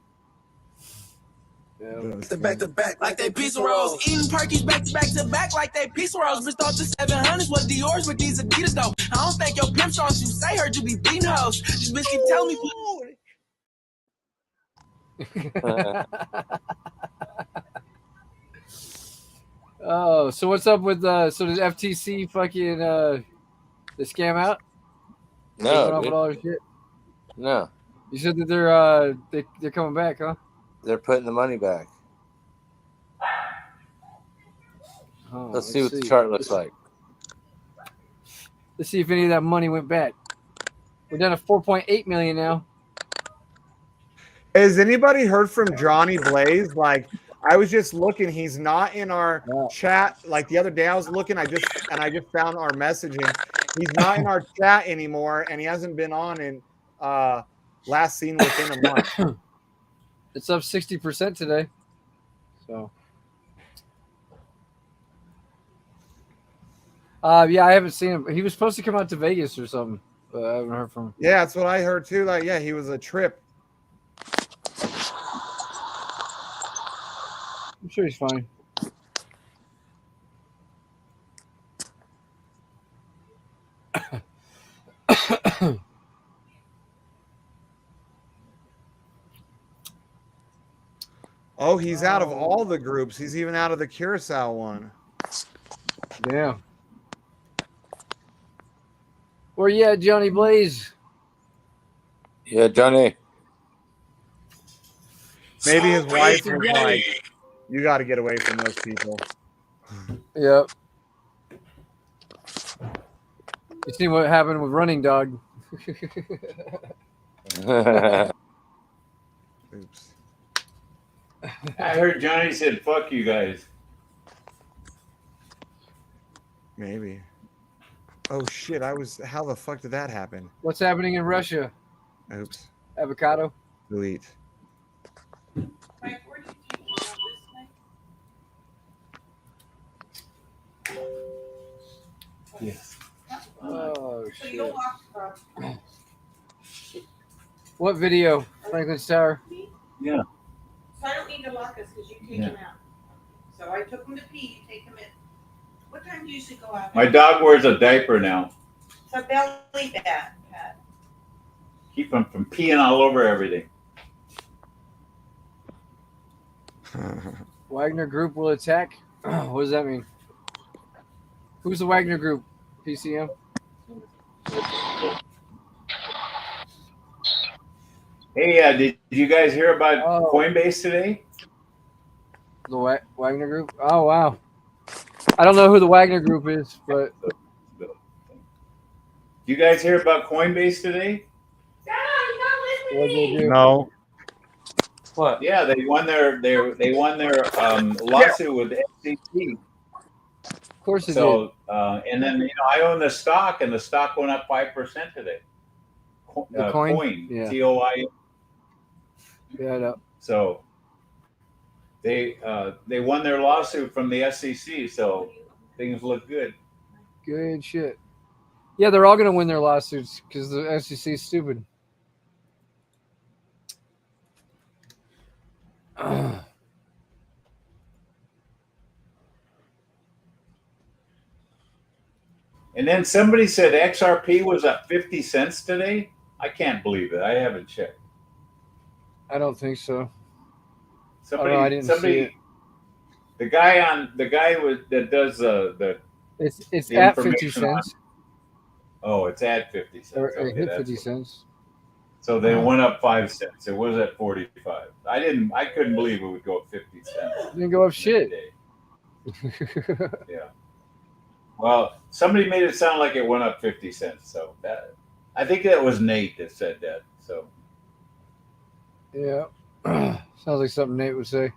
Back to back like they pizza rolls. Eating perkies back to back like they pizza rolls. Bitch thought the 700s was Dior's with these Adidas though. I don't think your pimp songs you say heard you be beating hoes. This bitch keep telling me. Oh, so what's up with so did FTC fucking the scam out? No, with all their shit? No. You said that they're coming back, huh? They're putting the money back. Oh, let's see what the chart looks like. Let's see if any of that money went back. We're down to 4.8 million now. Has anybody heard from Johnny Blaze? Like, I was just looking. He's not in our chat. Like the other day, I was looking. I just found our messaging. He's not in our chat anymore, and he hasn't been on in last seen within a month. It's up 60% today. So, yeah, I haven't seen him. He was supposed to come out to Vegas or something, but I haven't heard from him. Yeah, that's what I heard too. Like, yeah, he was a trip. I'm sure he's fine. Oh, he's out of all the groups. He's even out of the Curacao one. Damn. Where you at, Johnny Blaze? Yeah, Johnny. Maybe his wife was like, you got to get away from those people. Yep. You see what happened with Running Dog? Oops. I heard Johnny said, fuck you guys. Maybe. Oh, shit. How the fuck did that happen? What's happening in Russia? Oops. Avocado? Delete. Yes. Oh, shit. What video? Franklin's Tower? Yeah. So I don't need to lock us because you take him out. So I took him to pee, you take him in. What time do you usually go out? My dog wears a diaper now. It's a belly pad. Keep them from peeing all over everything. Wagner Group will attack. What does that mean? Who's the Wagner Group? PCM? Hey, did you guys hear about Coinbase today? The Wagner Group? Oh, wow. I don't know who the Wagner Group is, but... You guys hear about Coinbase today? What did they do? No. What? Yeah, they won their lawsuit with the SEC. Of course it did. And then I own the stock, and the stock went up 5% today. The coin? Yeah. COIN. Yeah, I know. So they won their lawsuit from the SEC, so things look good. Good shit. Yeah, they're all going to win their lawsuits because the SEC is stupid. And then somebody said XRP was up 50 cents today. I can't believe it. I haven't checked. I don't think so. Somebody, I didn't see it. The guy that does the it's the at 50 cents. It's at 50 cents. Or it hit 50 cents. So then it went up 5 cents. It was at 45. I couldn't believe it would go up 50 cents. It didn't go up shit. Yeah. Well, somebody made it sound like it went up 50 cents. So I think that was Nate that said that. So yeah. Sounds like something Nate would say.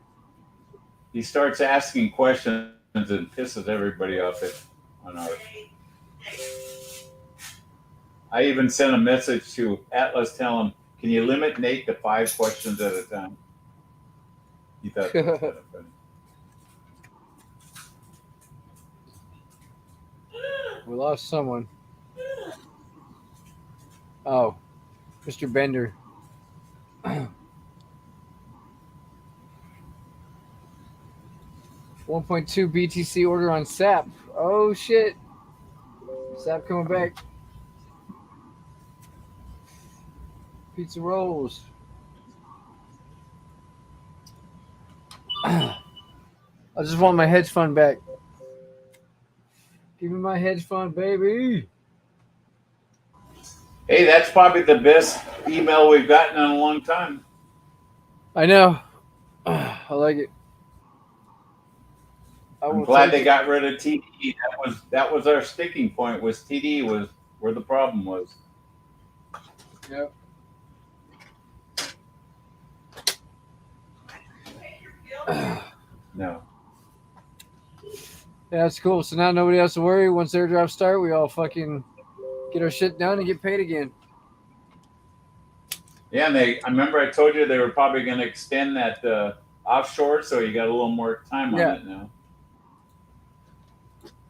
He starts asking questions and pisses everybody off on ours. I even sent a message to Atlas telling him, can you limit Nate to 5 questions at a time? He thought that was kind of funny. We lost someone. Oh, Mr. Bender. 1.2 BTC order on SAP. Oh shit. SAP coming back. Pizza rolls. I just want my hedge fund back. Give me my hedge fund, baby. Hey, that's probably the best email we've gotten in a long time. I know. I like it. I'm glad they got rid of TD. That was our sticking point. Was TD was where the problem was. Yep. No. Yeah, that's cool. So now nobody has to worry. Once airdrops start, we all fucking get our shit done and get paid again. Yeah, and I remember I told you they were probably going to extend that offshore, so you got a little more time on it now.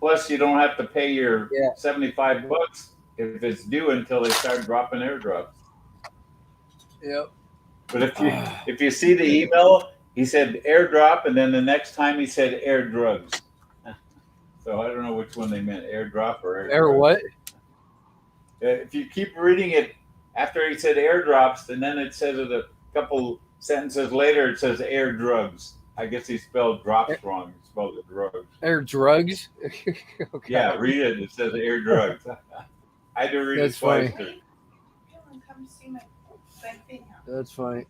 Plus, you don't have to pay your $75 if it's due until they start dropping airdrops. Yep. But if you see the email, he said airdrop, and then the next time he said air drugs. So I don't know which one they meant, airdrop or air. Air what? If you keep reading it after he said airdrops, and then it says it a couple sentences later, it says air drugs. I guess he spelled drops wrong. He spelled it drugs. Air drugs? Okay. Yeah, read it. It says air drugs. I had to read it twice. That's funny.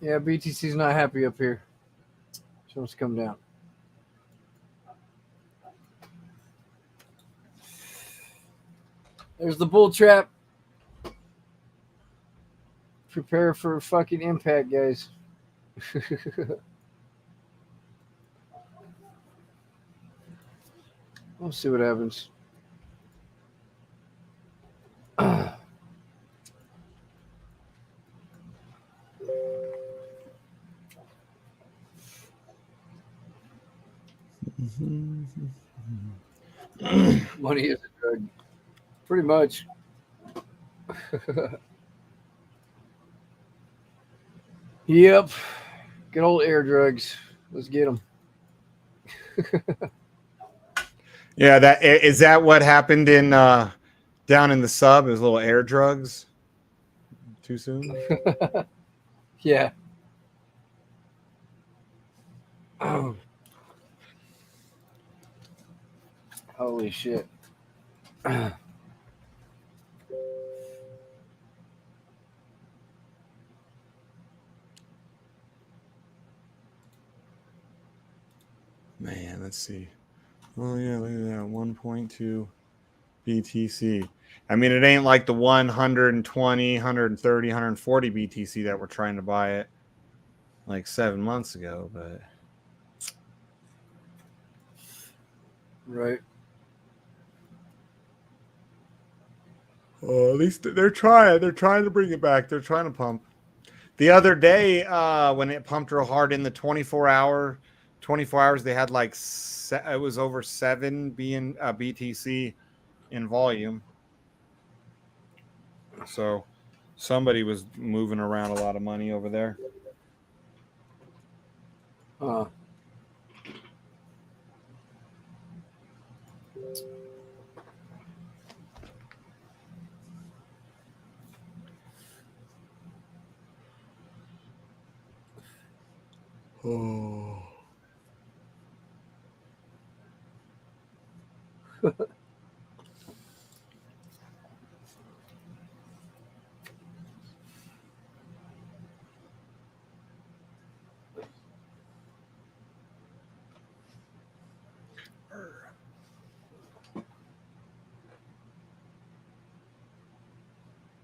Yeah, BTC's not happy up here. She wants to come down. There's the bull trap. Prepare for fucking impact, guys. We'll see what happens. Money is a drug. Pretty much. Yep. Good old air drugs. Let's get them. Yeah, that is that what happened in down in the sub? It was little air drugs. Too soon. Yeah. Oh. Holy shit. Man, let's see. Oh yeah, look at that 1.2 BTC. I mean, it ain't like the 120, 130, 140 BTC that we're trying to buy it like 7 months ago, but Right. at least they're trying. They're trying to bring it back. They're trying to pump. The other day, when it pumped real hard in the 24 hours, they had like it was over 7 BTC in volume. So somebody was moving around a lot of money over there. Oh.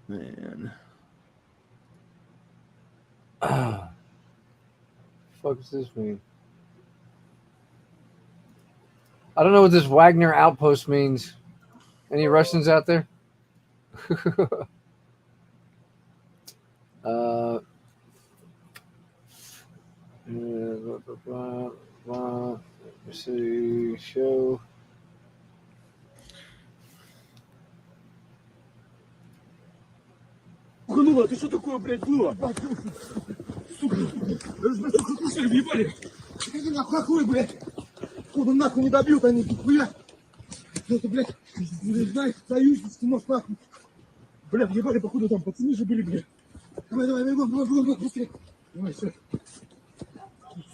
Man. Fuck does this mean? I don't know what this Wagner outpost means. Any Russians out there? Let me see. Show. Ты что такое, блядь, было? Сука, слушай, въебали. Иди нахуй, хуй, блядь. Куда нахуй не добьют они, блядь. Это, блядь, знаешь, союзничество, может, нахуй. Блядь, ебали, походу, там пацаны же были, блядь. Давай, бегом, быстрее. Давай, все.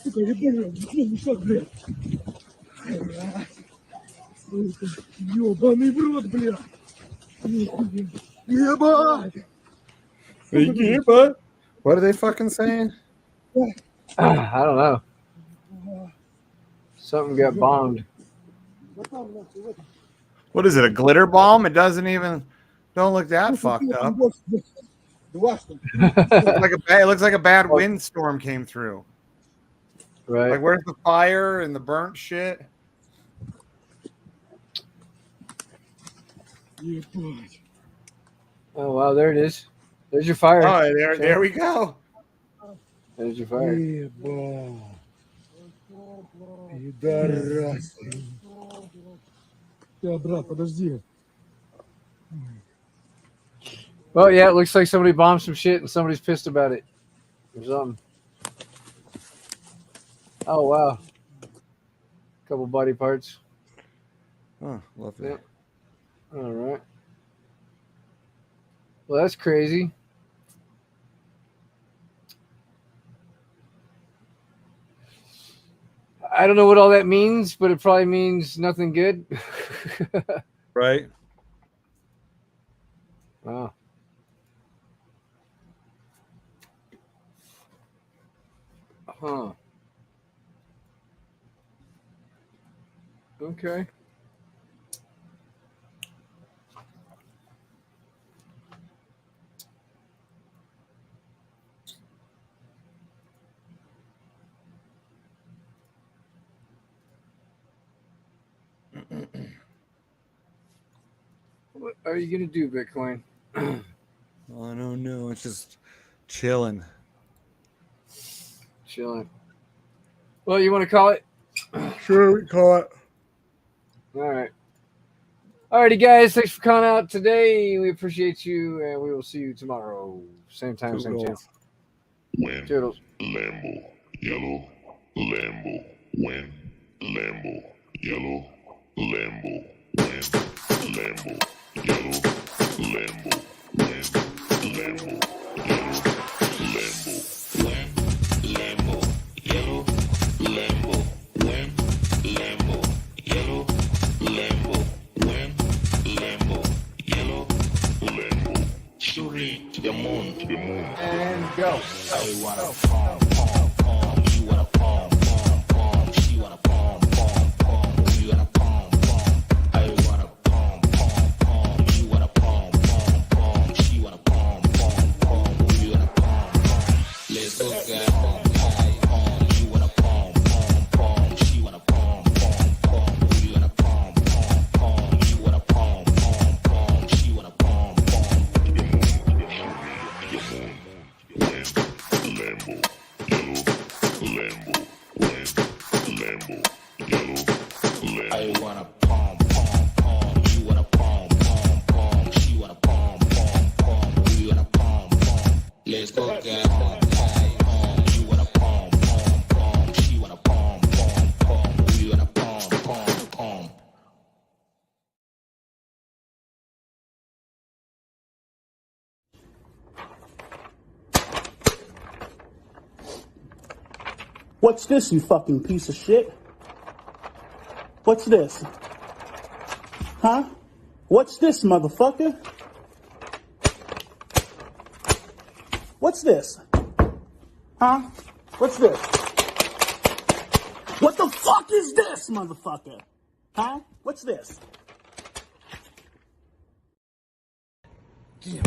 Сука, ебали, мешок, блядь. Сука, ебаный в рот, блядь. Ебать. But what are they fucking saying? I don't know. Something got bombed. What is it? A glitter bomb? It doesn't even don't look that fucked up. It looks like a bad windstorm came through. Right. Like where's the fire and the burnt shit? Oh wow, there it is. There's your fire. Oh, there we go. There's your fire. Брат, подожди. Well, yeah, it looks like somebody bombed some shit and somebody's pissed about it. Or something. Oh wow. Couple body parts. Oh, lovely. Yep. All right. Well, that's crazy. I don't know what all that means, but it probably means nothing good. Right. Wow. Huh. Okay. What are you going to do, Bitcoin? I don't know. It's just chilling. Chilling. Well, you want to call it? Sure, we call it. All right. Alrighty, guys. Thanks for coming out today. We appreciate you, and we will see you tomorrow. Same time, same channel. Win. Toodles. Lambo. Yellow. Lambo. Win. Lambo. Yellow. Lambo, win, Lambo, yellow, Lambo, win, Lambo, yellow, Lambo, win, Lambo, yellow, Lambo, win, Lambo, yellow, Lambo, win, Lambo, yellow, Lambo, shooting to the moon, and go. I wanna palm, palm, palm, you wanna palm, palm, palm, she wanna palm, palm, palm, you wanna palm, palm, I wanna palm, palm, palm, you wanna palm, palm, palm, she wanna palm, palm, palm, you wanna palm, palm, let's go get palm, palm, palm, you wanna palm, palm, palm, she wanna palm, palm, palm, you wanna palm, palm, palm, you wanna palm, palm, palm, she wanna palm, palm, Lambo, yellow, Lambo, win, Lambo, yellow, Lambo. I wanna palm, palm, palm, you wanna palm, palm, palm, she wanna palm, palm, palm, we wanna palm, palm. Let's go get palm, palm, palm, you wanna palm, palm, palm, she wanna palm, palm, palm, we wanna palm, palm, palm. What's this, you fucking piece of shit? What's this? Huh? What's this, motherfucker? What's this? Huh? What's this? What the fuck is this, motherfucker? Huh? What's this? Yeah.